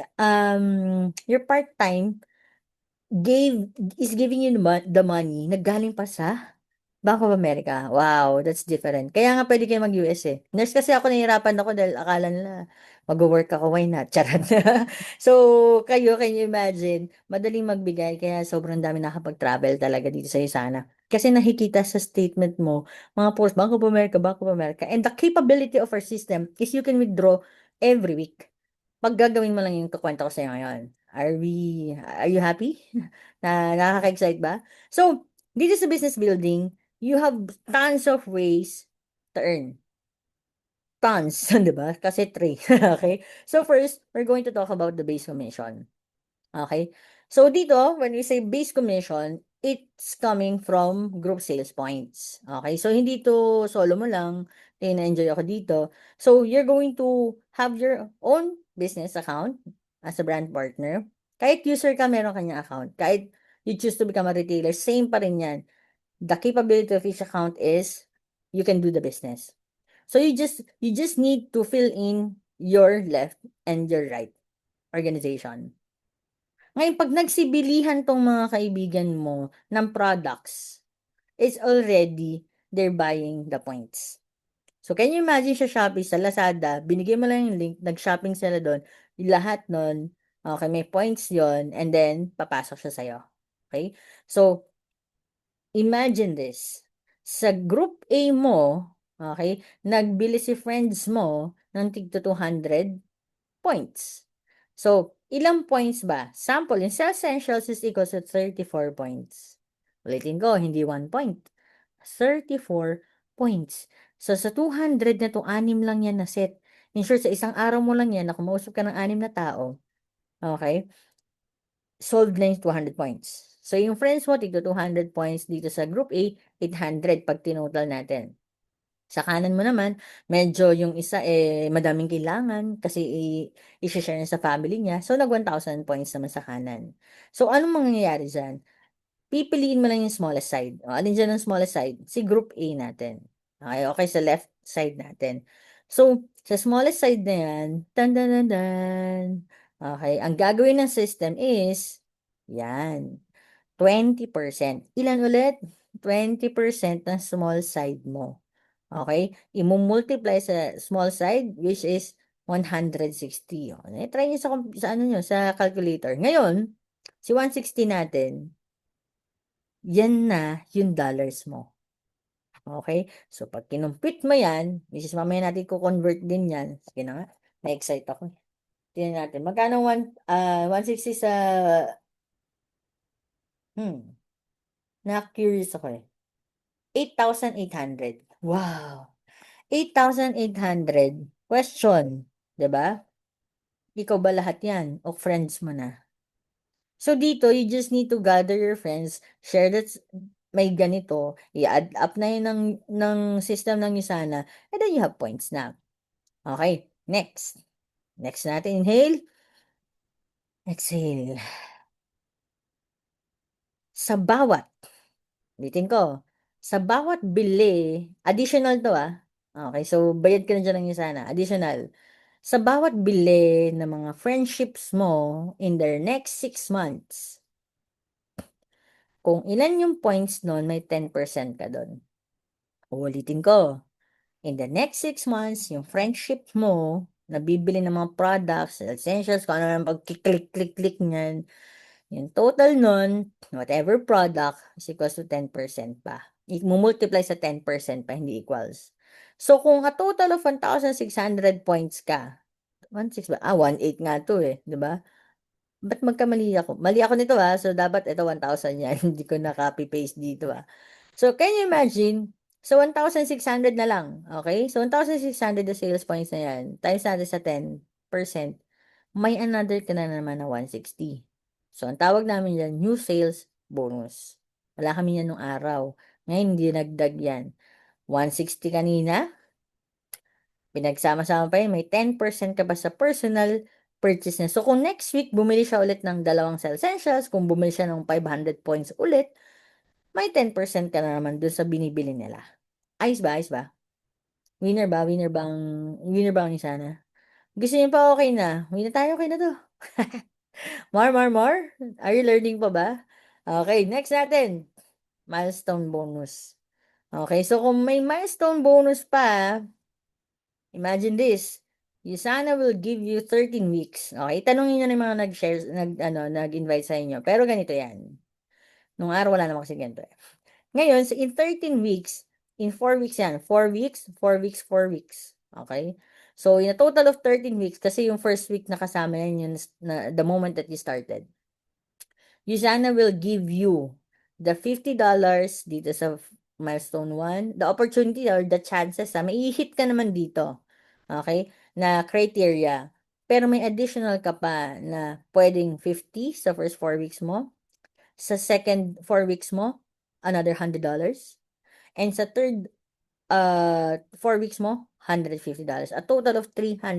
is giving you the money na galing pa sa Bank of America. Wow, that's different. Kaya nga pwede kayo mag-US eh. Nurse kasi ako, nahihirapan ako dahil akala nila mag-work ako, why not? Charot. So, kayo, can you imagine? Madaling magbigay, kaya sobrang dami nakapag-travel talaga dito sa Isana. Kasi nakikita sa statement mo, mga post, Bank of America, Bank of America. And the capability of our system is you can withdraw every week. Pag gagawin mo lang yung kukwento ko sa'yo ngayon. Are you happy? Nakaka-excite ba? So, dito sa business building, you have tons of ways to earn. Tons, di ba? Kasi 3. Okay? So first, we're going to talk about the base commission. Okay? So dito, when we say base commission, it's coming from group sales points. Okay? So hindi to solo mo lang, na-enjoy ako dito. So you're going to have your own business account as a brand partner. Kahit user ka, meron kanyang account. Kahit you choose to become a retailer, same pa rin yan. The capability of each account is you can do the business. So you just need to fill in your left and your right organization. Ngayon, pag nagsibilihan tong mga kaibigan mo ng products, it's already they're buying the points. So, can you imagine sa Shopee, sa Lazada, binigay mo lang yung link, nag-shopping sila doon, lahat nun, okay, may points yon and then, papasok siya sa'yo. Okay? So, imagine this. Sa group A mo, okay, nagbili si friends mo ng tig 200 points. So, ilang points ba? Sample, yung Sales Essentials is equal to 34 points. Ulitin ko, hindi 1 point. 34 points. So, sa 200 na to, 6 lang yan na set. In short, sa isang araw mo lang yan, na kumausap ka ng 6 na tao, okay, solved na yung 200 points. So, yung friends mo, tigto 200 points dito sa group A, 800 pag tinotal natin. Sa kanan mo naman, medyo yung isa madaming kailangan kasi i-share niya sa family niya. So, nag 1,000 points naman sa kanan. So, anong mangyayari dyan? Pipiliin mo lang yung smallest side. O, alin dyan ang smallest side? Si group A natin. Okay, sa left side natin. So, sa smallest side na yan, dan. Okay, ang gagawin ng system is, yan, 20%. Ilan ulit? 20% ng small side mo. Okay? Imu-multiply sa small side, which is 160. Try nyo sa ano nyo, sa calculator. Ngayon, si 160 natin, yan na yung dollars mo. Okay? So, pag kinumpit mo yan, which is mamaya natin ko-convert din yan. Sige na nga, na-excite ako. Tingnan natin. Magkano 160 sa, na-curious ako eh. 8,800. Wow! 8,800. Question, 'di ba? Ikaw ba lahat 'yan o friends mo na? So dito, you just need to gather your friends, share that may ganito, i-add up na yun ng system ng Usana, and then you have points na. Okay, next. Next natin, inhale. Exhale. Sa bawat, ulitin ko, sa bawat bili, additional to Okay, so bayad ka na dyan ng Usana, additional. Sa bawat bili ng mga friendships mo in their next 6 months, kung ilan yung points nun, may 10% ka doon. Uulitin ko. In the next 6 months, yung friendship mo, nabibili ng mga products, essentials, kung ano lang pag-click-click-click niyan, yung total nun, whatever product, is equals to 10% pa. I-multiply sa 10% pa, hindi equals. So, kung a total of 1,600 points ka, 1,600 ba? 1,800 nga to di ba? Ba't magkamali ako? Mali ako nito so dapat ito 1,000 yan, hindi ko na copy-paste dito So, can you imagine? So, 1,600 na lang, okay? So, 1,600 na sales points na yan, times natin sa 10%, may another ka na naman na 160. So, ang tawag namin yan, new sales bonus. Wala kami yan nung araw. Ngayon, hindi nagdag yan. 160 kanina, pinagsama-sama pa yun, may 10% ka pa sa personal purchase niya. So, kung next week, bumili siya ulit ng 2 Sales Essentials, kung bumili siya ng 500 points ulit, may 10% ka na naman dun sa binibili nila. Ayos ba? Ayos ba? Winner ba? Winner ba ang isa na? Gusto niyo pa okay na? Winner tayo, okay na to. More? Are you learning pa ba? Okay, next natin. Milestone bonus. Okay, so kung may milestone bonus pa, imagine this. Usana will give you 13 weeks. Okay, tanongin niyo na yung mga nag-share, nag-invite sa inyo. Pero ganito yan. Nung araw wala naman kasi ganito Ngayon, in 13 weeks, in 4 weeks yan. 4 weeks, 4 weeks, 4 weeks. Okay? So, in a total of 13 weeks, kasi yung first week nakasama yan yung the moment that you started. Usana will give you the $50 dito sa milestone 1, the opportunity or the chances may i-hit ka naman dito. Okay? Na criteria. pero may additional ka pa na pwedeng 50 sa first 4 weeks mo. Sa second 4 weeks mo, another $100. And sa third 4 weeks mo, $150. A total of $300.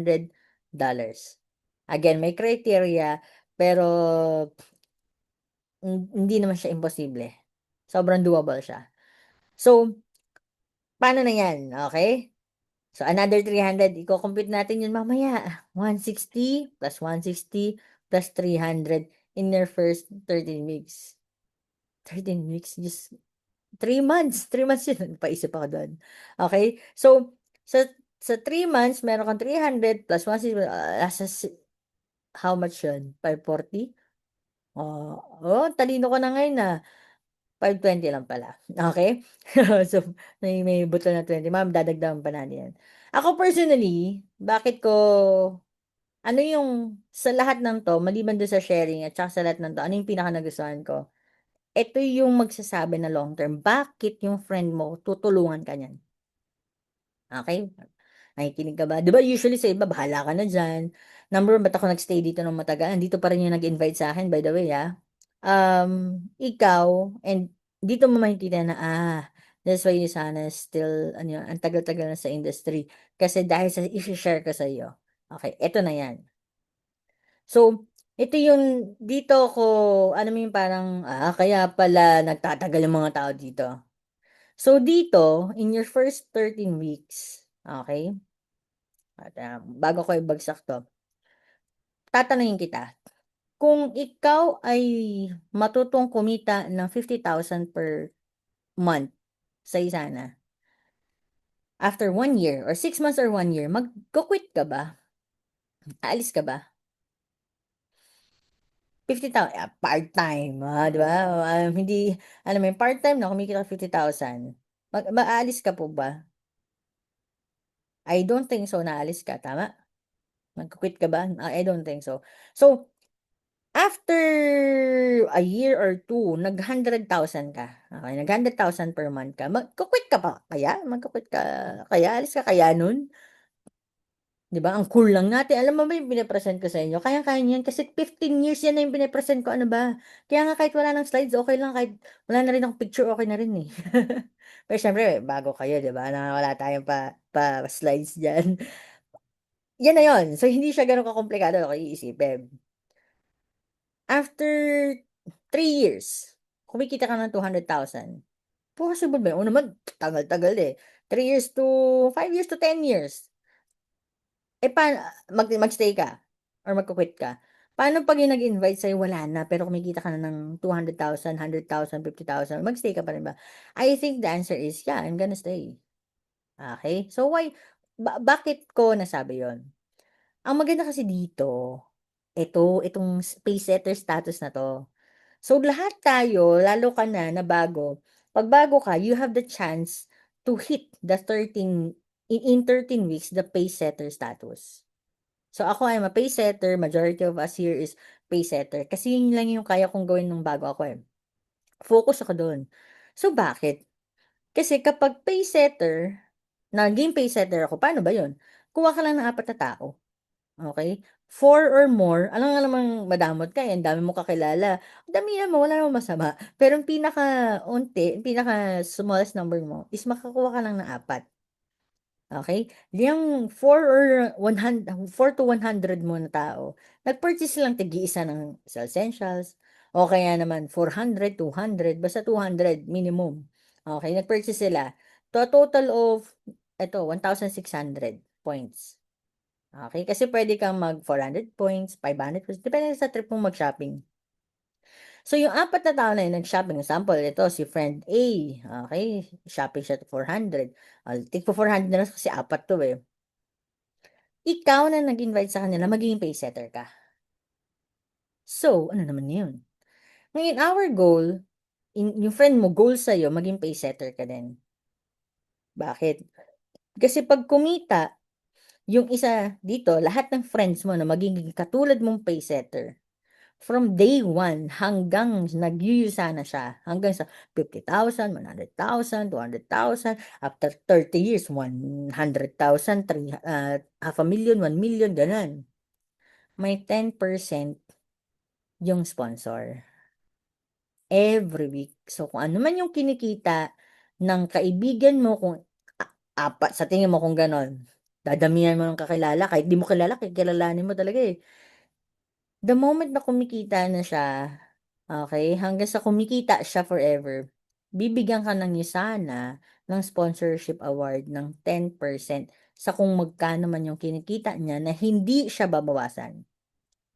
Again, may criteria, pero hindi naman siya imposible. Sobrang doable siya. So, paano na yan? Okay? So, another 300, i-compute natin yun mamaya. 160 plus 160 plus 300 in your first 13 weeks. 13 weeks, just 3 months. 3 months yun. Paisip ako doon. Okay? So, sa 3 months, meron kang 300 plus 160, how much yun? 540? Talino ko na ngayon na. 520 lang pala. Okay? So, may buto na 20. Ma'am, dadagdagan pa natin yan. Ako personally, bakit ko, ano yung, sa lahat ng to, maliban doon sa sharing at saka sa lahat ng to, ano yung pinaka nagustuhan ko? Ito yung magsasabi na long term. Bakit yung friend mo tutulungan ka niyan? Okay? Nakikinig ka ba? 'Di ba usually sa iba, bahala ka na diyan. Number 1, ba't ako nagstay dito ng matagal? Dito pa rin yung nag-invite sa akin, by the way, ikaw, and dito mo makikita na, that's why you sana still, ano yun, ang tagal-tagal na sa industry. Kasi dahil sa i-share ko sa iyo. Okay, eto na yan. So, ito yung, dito ko, ano mo yung parang, kaya pala nagtatagal yung mga tao dito. So, dito, in your first 13 weeks, okay? At, bago ko ibagsak 'to, tatanungin kita, kung ikaw ay matutong kumita ng 50,000 per month sa isa na, after 1 year or 6 months or 1 year, magko-quit ka ba? Aalis ka ba? 50,000, part-time, 'di ba? Hindi, alam mo yun, part-time na kumikita ka 50,000, aalis ka po ba? I don't think so na aalis ka, tama? Magko-quit ka ba? I don't think so. So, after a year or 2, nag-100,000 ka, okey, nag-100,000 per month ka, magku-quit ka pa kaya? Magku-quit ka kaya? Alis ka kaya nun? 'Di ba, ang cool lang natin. Alam mo ba yung pine-present ko sa inyo, kayang-kaya niyo yan kasi 15 years yan na yung pine-present ko, ano ba? Kaya nga kahit wala ng slides, okey lang, kahit wala na rin akong picture, okey na rin, eh. Pero siyempre bago kayo, 'di ba, na wala tayong pa-slides diyan. Yan na yun. So, hindi siya gano'n kakomplikado kung iisipin. After 3 years, kumikita ka ng 200,000. Possible ba yun? Oo naman, tagal-tagal, eh. 3 years to 5 years to 10 years. Eh, mag-stay ka or magku-quit ka. Paano 'pag yung nag-invite sa'yo wala na, pero kumikita ka na ng 200,000, 100,000, 50,000, mag-stay ka pa rin ba? I think the answer is, yeah, I'm gonna stay. Okay? So, why bakit ko nasabi yun? Ang maganda kasi dito, itong pacesetter status na 'to. So, lahat tayo, lalo ka na bago, 'pag bago ka, you have the chance to hit the 13 in 13 weeks, the pacesetter status. So, ako, I'm a pacesetter, majority of us here is pacesetter kasi yun lang yung kaya kong gawin nung bago ako, eh. Focus ako dun. So, bakit? Kasi kapag pacesetter, naging pacesetter ako, paano ba yun? Kuha ka lang ng 4 na tao. Okay, 4 or more, alam nga namang madamot ka, eh, ang dami mong kakilala, damihan mo, wala namang masama. Pero ang pinakaunti, pinaka-smallest number mo is makakuha ka lang ng 4, okey? Yang 4 to 100 mo na tao, nag-purchase lang tig-iisa ng sa essentials o kaya naman 400, 200, basta 200 minimum, okey? Nag-purchase sila to a total of eto 1,600 points. Okay, kasi puwede kang mag 400 points, 500 points, depende sa trip mong mag-shopping. So, yung 4 na tao na yun nag-shopping, example ito si friend A, okay, shopping siya to 400, tigpo-400 na lang kasi 4 'to, eh. Ikaw na nag-invite sa kanila magiging pacesetter ka. So, ano naman yun? Ngayon our goal, yung friend mo goal sa'yo maging pacesetter ka din. Bakit? Kasi 'pag kumita yung isa dito, lahat ng friends mo na magiging katulad mong pacesetter, from day 1 hanggang nag-yuyusa na siya, hanggang sa 50,000, 100,000, 200,000, after 30 years, 100,000, 500,000, 1,000,000, gano'n. may 10% yung sponsor. Every week. So, kung ano man yung kinikita ng kaibigan mo, kung apat, sa tingin mo kung ganon, dadamihan mo ng kakilala, kahit di mo kilala, kikilalanin mo talaga eh. The moment na kumikita na siya, okay, hanggang sa kumikita siya forever, bibigyan ka ng Yusana ng sponsorship award ng 10% sa kung magkano man yung kinikita niya na hindi siya babawasan.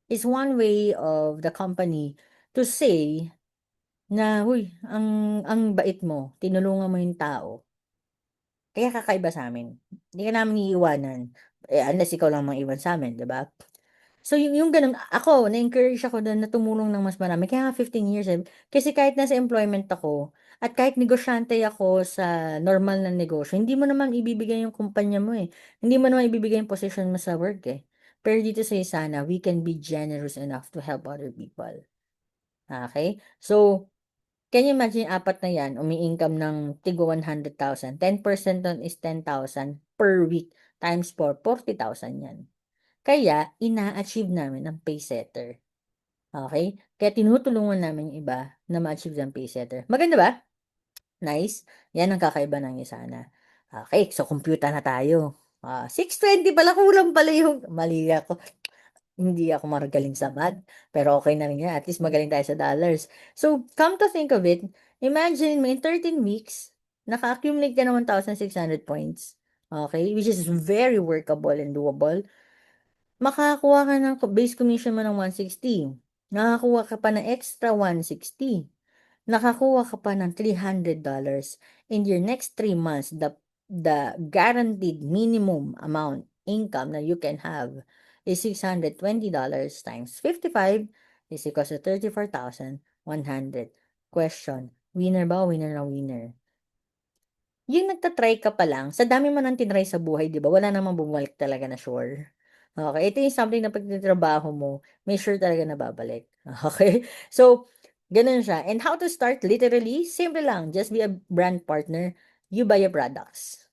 Is one way of the company to say na, "Uy, ang bait mo, tinulungan mo yung tao, kaya kakaiba sa'min. Hindi ka namin iiwanan, eh, unless ikaw lang maiwan sa'min," 'di ba? So, yung gano'n, ako na-encourage ako dun na tumulong ng mas marami kaya nga 15 years, eh. Kasi kahit nasa employment ako at kahit negosyante ako sa normal na negosyo, hindi mo naman ibibigay yung kumpanya mo, eh. Hindi mo naman ibibigay yung posisyon mo sa work, eh. Pero dito sa Isana, we can be generous enough to help other people, okey? So, can you imagine apat na 'yan umi-income ng tigwa 100,000, 10% nun is 10,000 per week times 4, 40,000 'yan. Kaya ina-achieve namin ang paysetter, okey? Kaya tinutulungan namin yung iba na ma-achieve ang paysetter. Maganda ba? Nice? 'Yan ang kakaiba ng Isana. Okey, so kompyuta na tayo. 6:20 pala, kulang pala yung mali ako. Hindi ako magaling sa math, pero okey na rin 'yan, at least magaling tayo sa dollars. So, come to think of it, imagine mo in 13 weeks, naka-accumulate ka ng 1,600 points, okey, which is very workable and doable. Makakakuha ka ng base commission mo ng 160, nakakakuha ka pa ng extra 160, nakakuha ka pa ng $300. In your next 3 months, the guaranteed minimum amount income that you can have is $620 times 55 is equals to 34,100. Question, winner ba o winner na winner? Yung nagta-try ka pa lang, sa dami mo ng tinry sa buhay, 'di ba, wala namang bumalik talaga na sure. Okay, ito yung something na 'pag tinatrabaho mo, may sure talaga na babalik. Okay. So, gano'n siya, and how to start, literally, simple lang, just be a brand partner, you buy your products.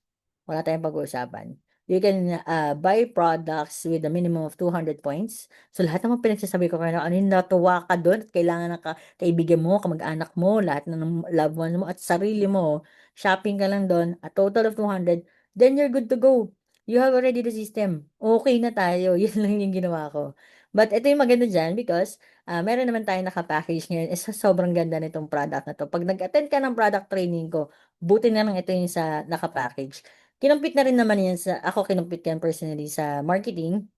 Wala tayong pag-uusapan. You can, buy products with a minimum of 200 points. So, lahat ng mga pinagsasabi ko kanina, ano yung natuwa ka do'n at kailangan ng kaibigan mo, kamag-anak mo, lahat na ng loved ones mo at sarili mo, shopping ka lang do'n, a total of 200, then you're good to go. You have already the system. Okay na tayo. Yun lang yung ginawa ko. But ito yung maganda diyan because, meron naman tayong naka-package ngayon. Isa sobrang ganda nitong product na 'to. 'Pag nag-attend ka ng product training ko, buti na lang ito yung sa naka-package. Kinumpit na rin naman 'yan ako kinumpit ko yan personally sa marketing.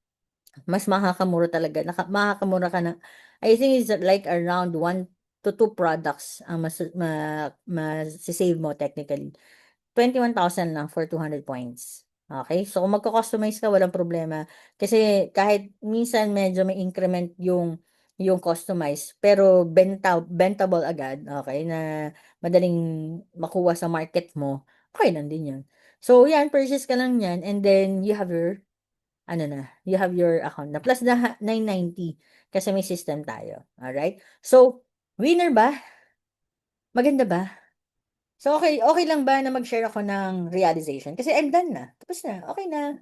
Mas makakamura talaga, makakamura ka ng, I think it's like around 1 to 2 products ang mase-save mo technically. 21,000 lang for 200 points. Okay, so kung magko-customize ka walang problema, kasi kahit minsan medyo may increment yung customize pero bentable agad, okay, na madaling makuha sa market mo, okey lang din yun. So yan, purchase ka lang niyan and then you have your ano na, you have your account na plus the 990 kasi may system tayo, alright? So, winner ba? Maganda ba? So, okay lang ba na mag-share ako ng realization? Kasi I'm done na, tapos na, okey na.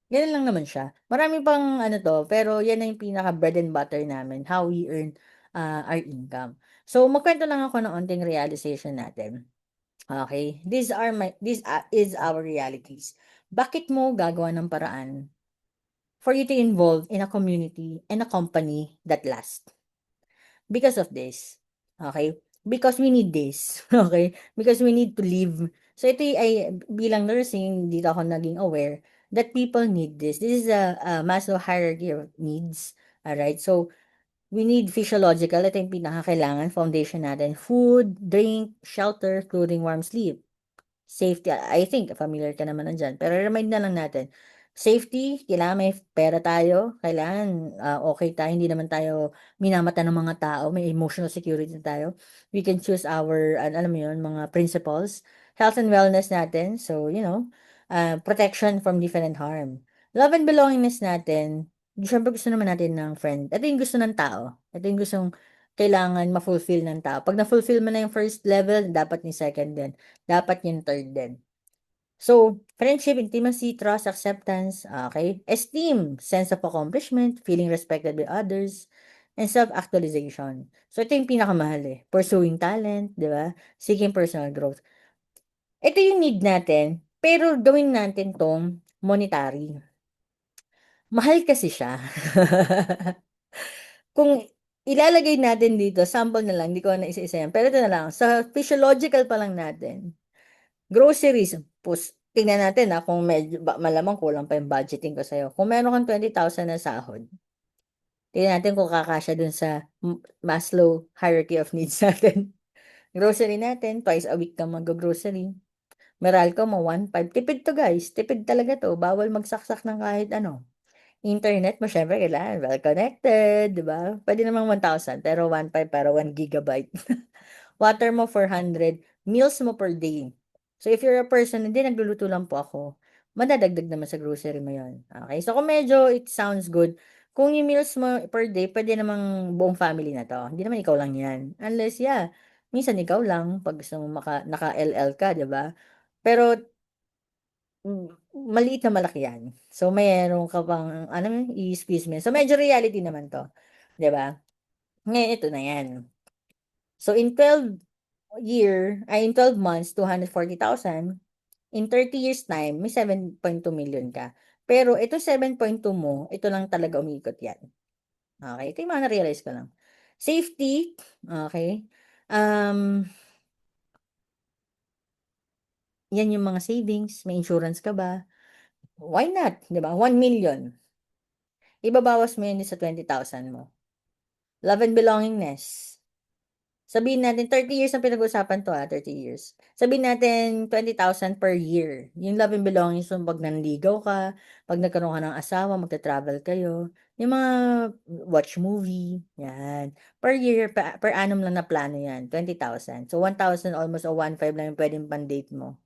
Gano'n lang naman siya. Marami pang ano 'to, pero yan na yung pinaka bread and butter namin, how we earn, our income. So, magkuwento lang ako ng onting realization natin, okey? Is our realities. Bakit mo gagawa ng paraan for you to involve in a community and a company that lasts? Because of this, okay? Because we need this, okay? Because we need to live. So ito ay bilang nursing, dito ako naging aware that people need this. This is a Maslow hierarchy of needs. Alright? So we need physiological, ito yung pinakakailangan, foundation natin. Food, drink, shelter, clothing, warm sleep. Safety, I think familiar ka naman nandiyan, pero remind na lang natin. Safety, kailangan may pera tayo, kailangan, okey tayo, hindi naman tayo minamata ng mga tao, may emotional security tayo. We can choose our alam mo yun, mga principles. Health and wellness natin, so protection from different harm. Love and belongingness natin, siyempre gusto naman natin ng friend. Ito yung gusto ng tao, ito yung gustong kailangan ma-fulfill ng tao. 'Pag na-fulfill mo na yung first level, dapat yung second din. Dapat yung third din. So, friendship, intimacy, trust, acceptance, okay? Esteem, sense of accomplishment, feeling respected by others, and self-actualization. So, ito yung pinakamahal eh. Pursuing talent, di ba? Seeking personal growth. Ito yung need natin, pero gawin natin tong monetary. Mahal kasi siya. Kung ilalagay natin dito, sample na lang, hindi ko na isa-isa yan. Pero ito na lang, sa physiological pa lang natin, groceries, tingnan natin kung medyo, malamang kulang pa yung budgeting ko sa'yo. Kung meron kang 20,000 na sahod, tingnan natin kung kakasya dun sa Maslow hierarchy of needs natin. Grocery natin, twice a week kang mag-grocery. Meralco mo, 1,500. Tipid to guys, tipid talaga to. Bawal magsaksak ng kahit ano. Internet mo, syempre, kailangan well connected, di ba? Pwede namang 1,000, pero 1,500 para 1 GB. Water mo 400, meals mo per day. So if you're a person, hindi nagluluto lang po ako, madadagdag naman sa grocery mo yon. Okay? So kung medyo it sounds good, kung yung meals mo per day, pwede namang buong family na to. Hindi naman ikaw lang yan. Unless, yeah, minsan ikaw lang, pag gusto mo naka-LL ka, di ba? Pero, maliit na malaki yan. So, mayroon ka pang, ano, i-squeeze mo. So, medyo reality naman to. Di ba? Ngayon, ito na yan. So, in 12 months, 240,000. In 30 years time, may 7.2 million ka. Pero ito 7.2 mo, ito lang talaga umikot yan. Okay? Ito yung mga na-realize ko lang. Safety, okay? Um, Yan yung mga savings, may insurance ka ba? Why not? 'Di ba? 1 million. Ibabawas mo yun sa 20,000 mo. Love and belongingness. Sabihin natin 30 years ang pinag-uusapan 'to, 30 years. Sabihin natin 20,000 per year. Yung love and belongings mo 'pag nanligaw ka, 'pag nagkaroon ka ng asawa, magta-travel kayo, yung mga watch movie, 'yan. Per year, per annum lang na plano 'yan, 20,000. So 1,000 almost o 1,500 lang yung puwedeng pang-date mo.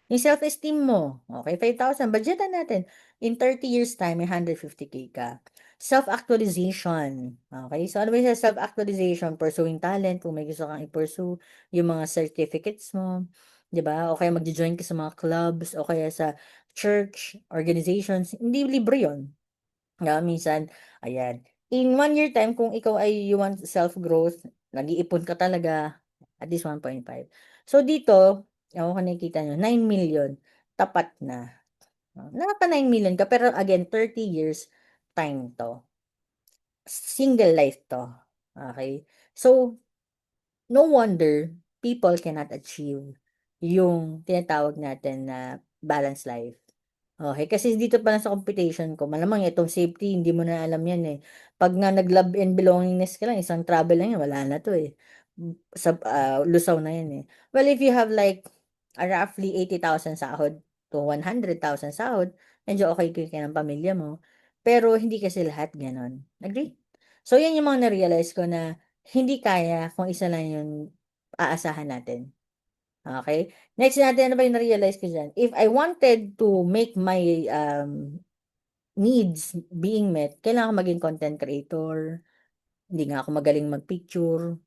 Yung self-esteem mo, okay, 5,000, budgetan natin. In 30 years time, may 150K ka. Self-actualization, okay? So, ano ba yung self-actualization? Pursuing talent, kung may gusto kang i-pursue, yung mga certificates mo, di ba? O kaya mag-join ka sa mga clubs, o kaya sa church, organizations. Hindi libre yun. Minsan, ayan. In 1 year time, kung ikaw ay you want self-growth, nag-iipon ka talaga, at least 1.5. So, dito, ewan ko nakikita nyo, 9 million, tapat na. Naka 9 million ka, pero again, 30 years time to. Single life to. Okay? So, no wonder people cannot achieve yung tinatawag natin na balanced life. Okay, kasi dito pa lang sa computation ko, malamang itong safety, hindi mo na alam yan eh. Pag nga nag-love and belongingness ka lang, isang travel lang yan, wala na to eh. Lusaw na yan eh. Well, if you have like a roughly 80,000 sahod to 100,000 sahod, medyo okay ka ng pamilya mo. Pero hindi kasi lahat ganon. Agree? So, yan yung mga na-realize ko na hindi kaya kung isa lang yung aasahan natin. Okay? Next natin, ano ba yung na-realize ko dyan? If I wanted to make my needs being met, kailangan ko maging content creator. Hindi nga ako magaling mag-picture.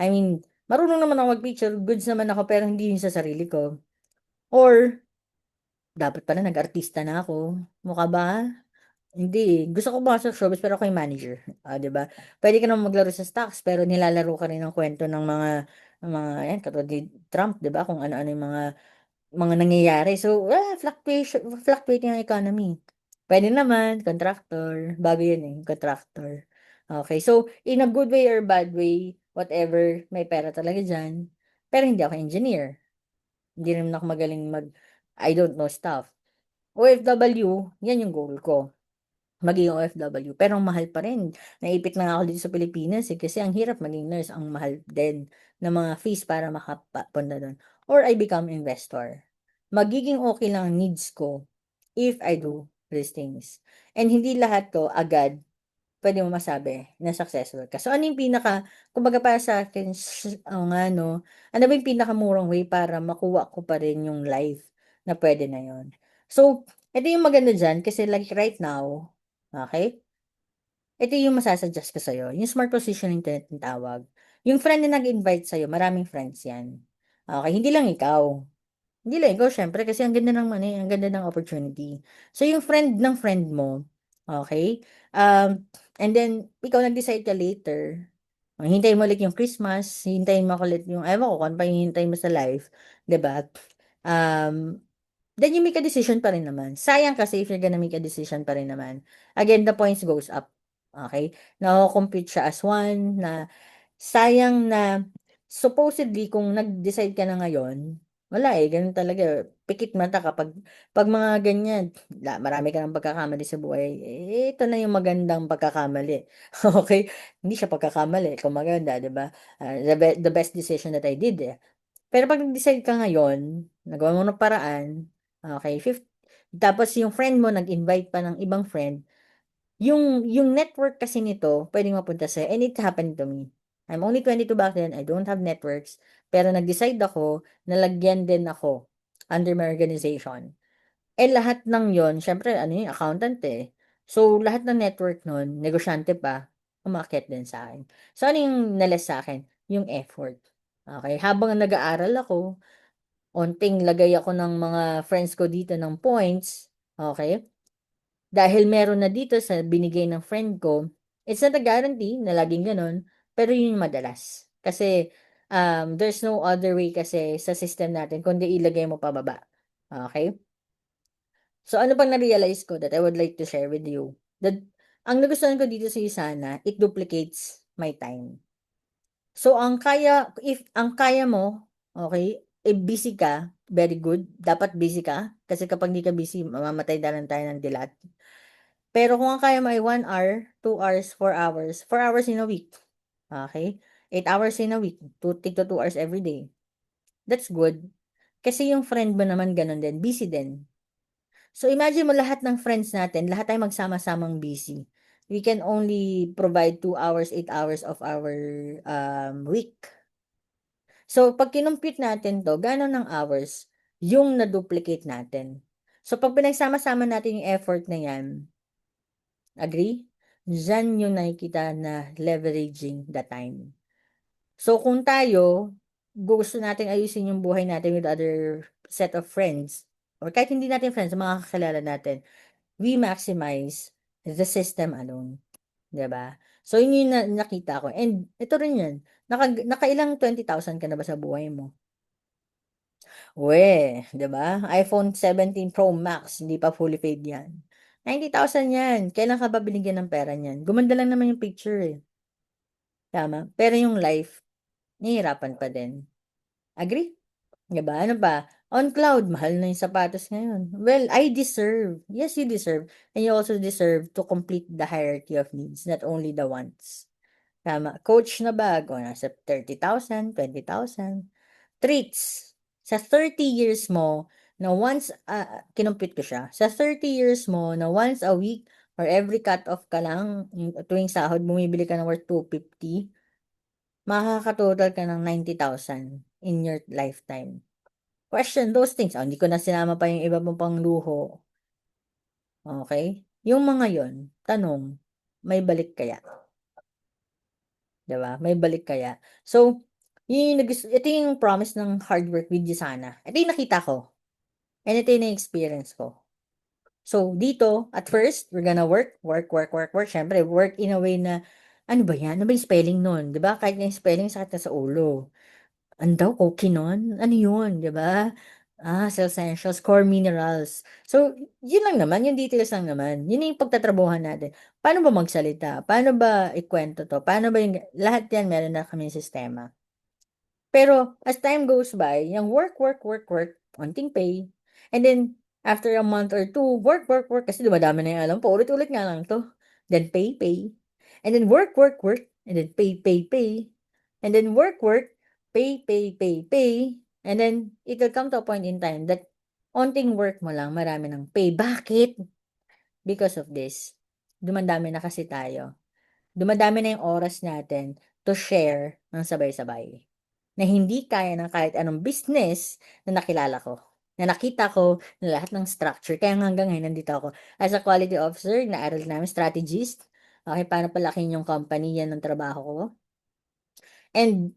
I mean, marunong naman ako mag-picture. Goods naman ako, pero hindi yun sa sarili ko. Or, dapat pala nag-artista na ako. Mukha ba? Hindi. Gusto ko pumasok sa showbiz pero ako yung manager. 'Di ba? Pwede ka naman maglaro sa stocks pero nilalaro ka rin ng kwento ng mga yan katulad ni Trump, 'di ba? Kung ano-ano yung mga nangyayari. So, fluctuating ang economy. Pwede naman, contractor. Bago yun eh, contractor. Okay, so, in a good way or bad way, whatever, may pera talaga dyan. Pero hindi ako engineer. Hindi rin ako magaling I don't know stuff. OFW, yan yung goal ko maging OFW. Pero ang mahal pa rin. Naipit na nga ako dito sa Pilipinas eh, kasi ang hirap maging nurse, ang mahal din ng mga fees para makapunta doon. Or I become investor. Magiging okay lang ang needs ko if I do these things. And hindi lahat to agad pwede mo masabi na successful ka. So, ano yung kumbaga para sa akin, o nga no, ano ba yung pinakamurang way para makuha ko pa rin yung life na pwede na yon. So, ito yung maganda dyan, kasi like right now, okay? Ito yung masasuggest ko sa'yo, yung smart positioning tinatawag. Yung friend na nag-invite sa'yo, maraming friends yan. Okay, hindi lang ikaw. Hindi let go siyempre kasi ang ganda ng money, ang ganda ng opportunity. So yung friend ng friend mo, okay? And then ikaw nag-decide ka later, hintayin mo ulit yung Christmas, hintayin mo ulit yung ewan ko kung ano pa yung hintayin mo sa life, 'di ba? Um, then you make a decision pa rin naman. Sayang kasi if you're gonna make a decision pa rin naman. Again, the points goes up. Okay? Nako-compute siya as one na sayang na supposedly kung nag-decide ka na ngayon, wala eh, ganun talaga. Pikit mata kapag mga ganyan, marami ka ng pagkakamali sa buhay, eh, ito na yung magandang pagkakamali. Okay? Hindi siya pagkakamali, kung maganda, di ba? The best decision that I did eh. Pero pag nag-decide ka ngayon, nagawa mo ng paraan, okay, tapos yung friend mo nag-invite pa ng ibang friend, yung network kasi nito puwedeng mapunta sa'yo and it happened to me. I'm only 22 back then, I don't have networks, pero nag-decide ako na lagyan din ako under my organization. Eh, lahat ng yon siyempre ano yun, accountant, eh. So, lahat ng network nun, negosyante pa, umakyat din sa'kin. So, ano yung na-less sa'kin? Yung effort. Okey, habang nag-aaral ako, onting lagay ako ng mga friends ko dito ng points, okey? Dahil meron na dito sa binigay ng friend ko, it's not a guarantee na laging gano'n, pero yun yung madalas. Kasi, there's no other way kasi sa system natin kundi ilagay mo pababa, okey? So, ano bang na-realize ko that I would like to share with you, that ang nagustuhan ko dito sa Usana, it duplicates my time. So, if ang kaya mo, okey, eh, busy ka, very good, dapat busy ka, kasi kapag di ka busy mamamatay na lang tayo ng dilat. Pero kung ang kaya mo ay 1 hour, 2 hours, 4 hours, 4 hours in a week, okey, 8 hours in a week, tig 2 hours every day, that's good. Kasi yung friend mo naman gano'n din, busy din. So, imagine mo lahat ng friends natin, lahat tayo magsama-samang busy. We can only provide 2 hours, 8 hours of our, week. So, 'pag kinompute natin 'to, gaano ng hours yung na-duplicate natin. So, 'pag pinagsama-sama natin yung effort na 'yan, agree? Diyan yung nakikita na leveraging the time. So, kung tayo, gusto nating ayusin yung buhay natin with other set of friends, or kahit hindi natin friends, mga kakilala natin, we maximize the system alone, 'di ba? So, yun yung nakita ko and ito rin yun, nakailang 20,000 ka na ba sa buhay mo? Weh, 'di ba? iPhone 17 Pro Max, hindi pa fully paid 'yan. 90,000 'yan. Kailan ka ba binigyan ng pera niyan? Gumanda lang naman yung picture, eh, tama? Pero yung life, nahihirapan pa din. Agree? 'Di ba? Ano pa? On cloud, mahal na yung sapatos ngayon. Well, I deserve. Yes, you deserve. And you also deserve to complete the hierarchy of needs, not only the wants. Tama. Coach na bag, o nasa 30,000, 20,000. Treats. Sa 30 years mo na once, kinompute ko siya. Sa 30 years mo na once a week or every cut off ka lang, yung tuwing sahod bumibili ka ng worth 250, makaka-total ka ng 90,000 in your lifetime. Question those things. Hindi ko na sinama pa yung iba mo pang luho. Okay? Yung mga yon, tanong, may balik kaya? 'Di ba? May balik kaya? So, ito yung promise ng hard work with Usana. Ito yung nakita ko. And ito yung na-experience ko. So, dito, at first, we're gonna work, work, work, work, work. Siyempre, work in a way na, ano ba yan? Ano ba yung spelling nun? 'Di ba? Kahit na yung spelling, sakit na sa ulo. Ano daw, Kokinon? Ano yun? 'Di ba? Cell essentials, core minerals. So, yun lang naman, yung details lang naman. Yun yung pagtatrabuhan natin. Paano ba magsalita? Paano ba ikwento to? Paano ba yung, lahat yan meron na kami sistema. Pero as time goes by, yung work, work, work, work, onting pay. And then, after a month or two, work, work, work, kasi dumadami na yung alam po, ulit-ulit nga lang to. Then pay, pay. And then work, work, work, and then pay, pay, pay. And then work, work, pay, pay, pay, pay. And then, it will come to a point in time that onting work mo lang, marami ng pay. Bakit? Because of this. Dumadami na kasi tayo. Dumadami na yung oras natin to share ng sabay-sabay na hindi kaya ng kahit anong business na nakilala ko, na nakita ko na lahat ng structure. Kaya nga hanggang ngayon nandito ako. As a quality officer, naaral namin strategist. Okay, paano palakihin yung company, yan ang trabaho ko. And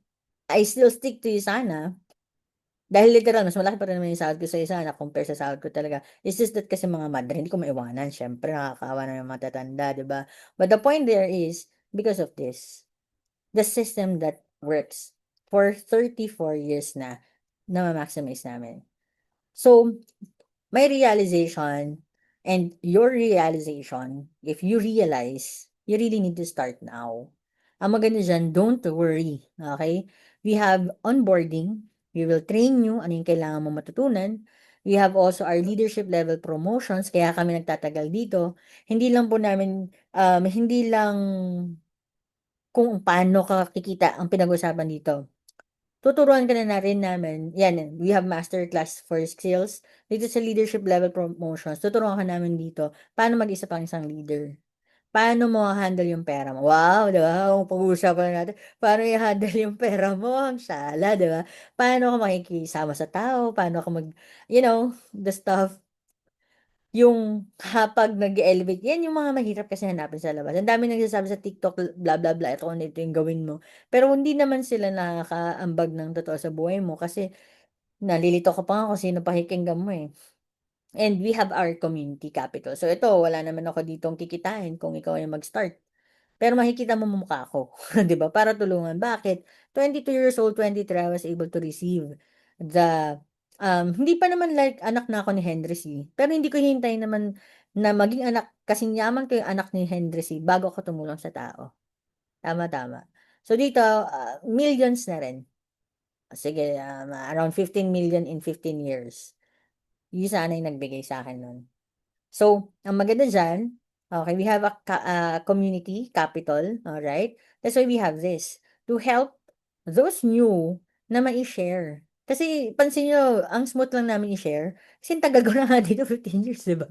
I still stick to you sana. Dahil literal, mas malaki pa rin naman yung sahod ko sa isa na compare sa sahod ko talaga. It's just that kasi mga mother, hindi ko maiwanan. Siyempre, nakakaawa na yung matatanda, di ba? But the point there is, because of this, the system that works for 34 years na ma-maximize namin. So, my realization and your realization, if you realize, you really need to start now. Ang maganda dyan, don't worry, okay? We have onboarding. We will train you ano yung kailangan mo matutunan. We have also our leadership level promotions, kaya kami nagtatagal dito. Hindi lang po namin, hindi lang kung paano ka kikita ang pinag-usapan dito. Tuturuan ka na rin namin, yan, we have masterclass for skills. Dito sa leadership level promotions, tuturuan ka namin dito paano mag-isa pang isang leader. Paano mo handle yung pera mo? Wow, di ba? Kung pag-uusapan natin, paano i-handle yung pera mo? Ang sala, di ba? Paano ka makikisama sa tao? Paano ka the stuff. Yung kapag nag-elevate, yan yung mga mahirap kasi hanapin sa labas. Ang dami nagsasabi sa TikTok, blah, blah, blah, ito kung ito yung gawin mo. Pero hindi naman sila nakakaambag ng totoo sa buhay mo kasi nalilito ka pa nga kung sino pakikinggan mo eh. And we have our community capital. So ito, wala naman ako ditong kikitain kung ikaw ay mag-start. Pero makikita mo mukha ko, 'di ba? Para tulungan. Bakit? 22 years old, 23, I was able to receive the hindi pa naman like anak na ako ni Henry C. Pero hindi ko hintayin naman na maging anak, kasing yaman ko yung anak ni Henry C. bago ako tumulong sa tao. Tama, tama. So dito, millions na rin. Sige, around 15 million in 15 years. Yung sana yung nagbigay sa akin nun. So, ang maganda diyan, okay, we have a community capital, all right? That's why we have this to help those new na mai-share. Kasi pansin niyo, ang smooth lang namin i-share. Kasi ang tagal ko na nga dito, 15 years, di ba?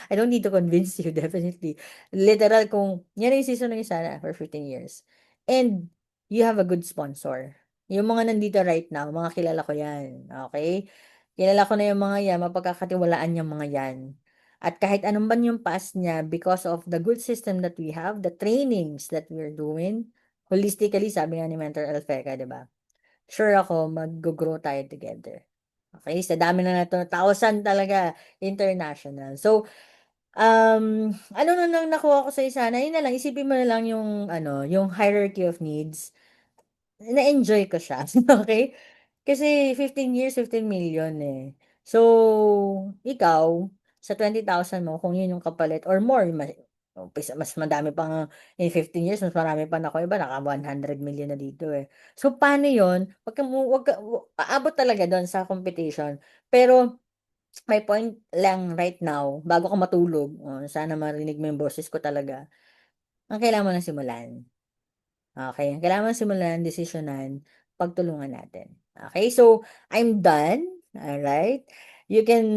I don't need to convince you, definitely. Literal, kung yan yung season ng isa for 15 years. And you have a good sponsor. Yung mga nandito right now, mga kilala ko yan. Okay? Kilala ko na yung mga yan, mapagkakatiwalaan yung mga yan. At kahit anong man yung past niya, because of the good system that we have, the trainings that we're doing, holistically, sabi nga ni Mentor Alfeca, di ba? Sure ako, mag-grow tayo together. Okay? Sa dami na nato, 1,000 talaga, international. So, ano na lang nakuha ko sa isa na, yun na lang, isipin mo na lang yung, yung hierarchy of needs. Na-enjoy ko siya. Okay? Kasi 15 years, 15 million eh. So, ikaw, sa 20,000 mo, kung yun yung kapalit, or more, mas madami pa nga, in 15 years, mas marami pa na ako, iba, naka 100 million na dito eh. So, paano yun? Aabot talaga doon sa competition. Pero, my point lang right now, bago ka matulog, sana marinig mo yung boses ko talaga, ang kailangan mo na simulan. Okay, ang kailangan mo simulan, desisyonan, pagtulungan natin. Okay, so I'm done. Alright? You can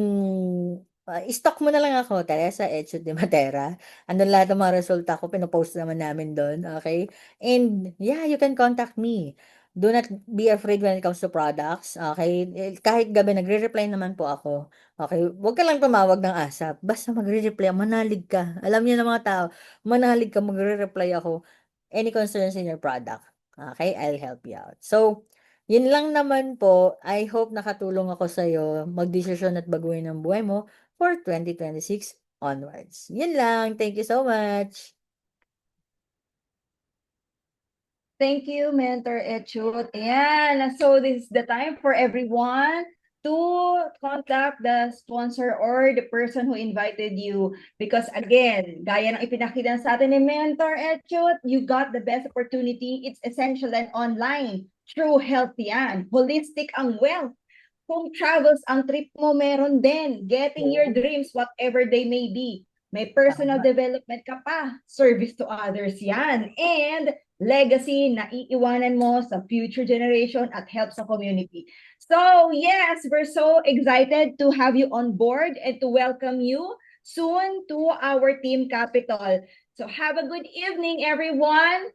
i-stalk mo na lang ako, Teresa Etchut de Matera. Andun lahat ng mga resulta ko, pinopost naman namin doon. Okay? And yeah, you can contact me. Do not be afraid when it comes to products. Okay? Kahit gabi, nagre-reply naman po ako. Okay? Huwag ka lang tumawag ng ASAP. Basta magre-reply, manalig ka. Alam niyo ng mga tao, manalig ka, magre-reply ako. Any concerns in your product. Okay? I'll help you out. So, yun lang naman po. I hope nakatulong ako sa'yo magdesisyon at baguhin ang buhay mo for 2026 onwards. Yun lang. Thank you so much. Thank you, Mentor Echut. Ayan, so this is the time for everyone to contact the sponsor or the person who invited you. Because again, gaya ng ipinakita sa atin ni Mentor Echut, you got the best opportunity. It's essential and online. True health yan. Holistic ang wealth. Kung travels ang trip mo, meron din. Getting your dreams, whatever they may be. May personal development ka pa. Service to others yan. And legacy na iiwanan mo sa future generation at help sa community. So yes, we're so excited to have you on board and to welcome you soon to our Team Capital. So have a good evening, everyone.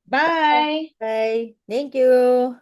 Bye. Bye. Thank you.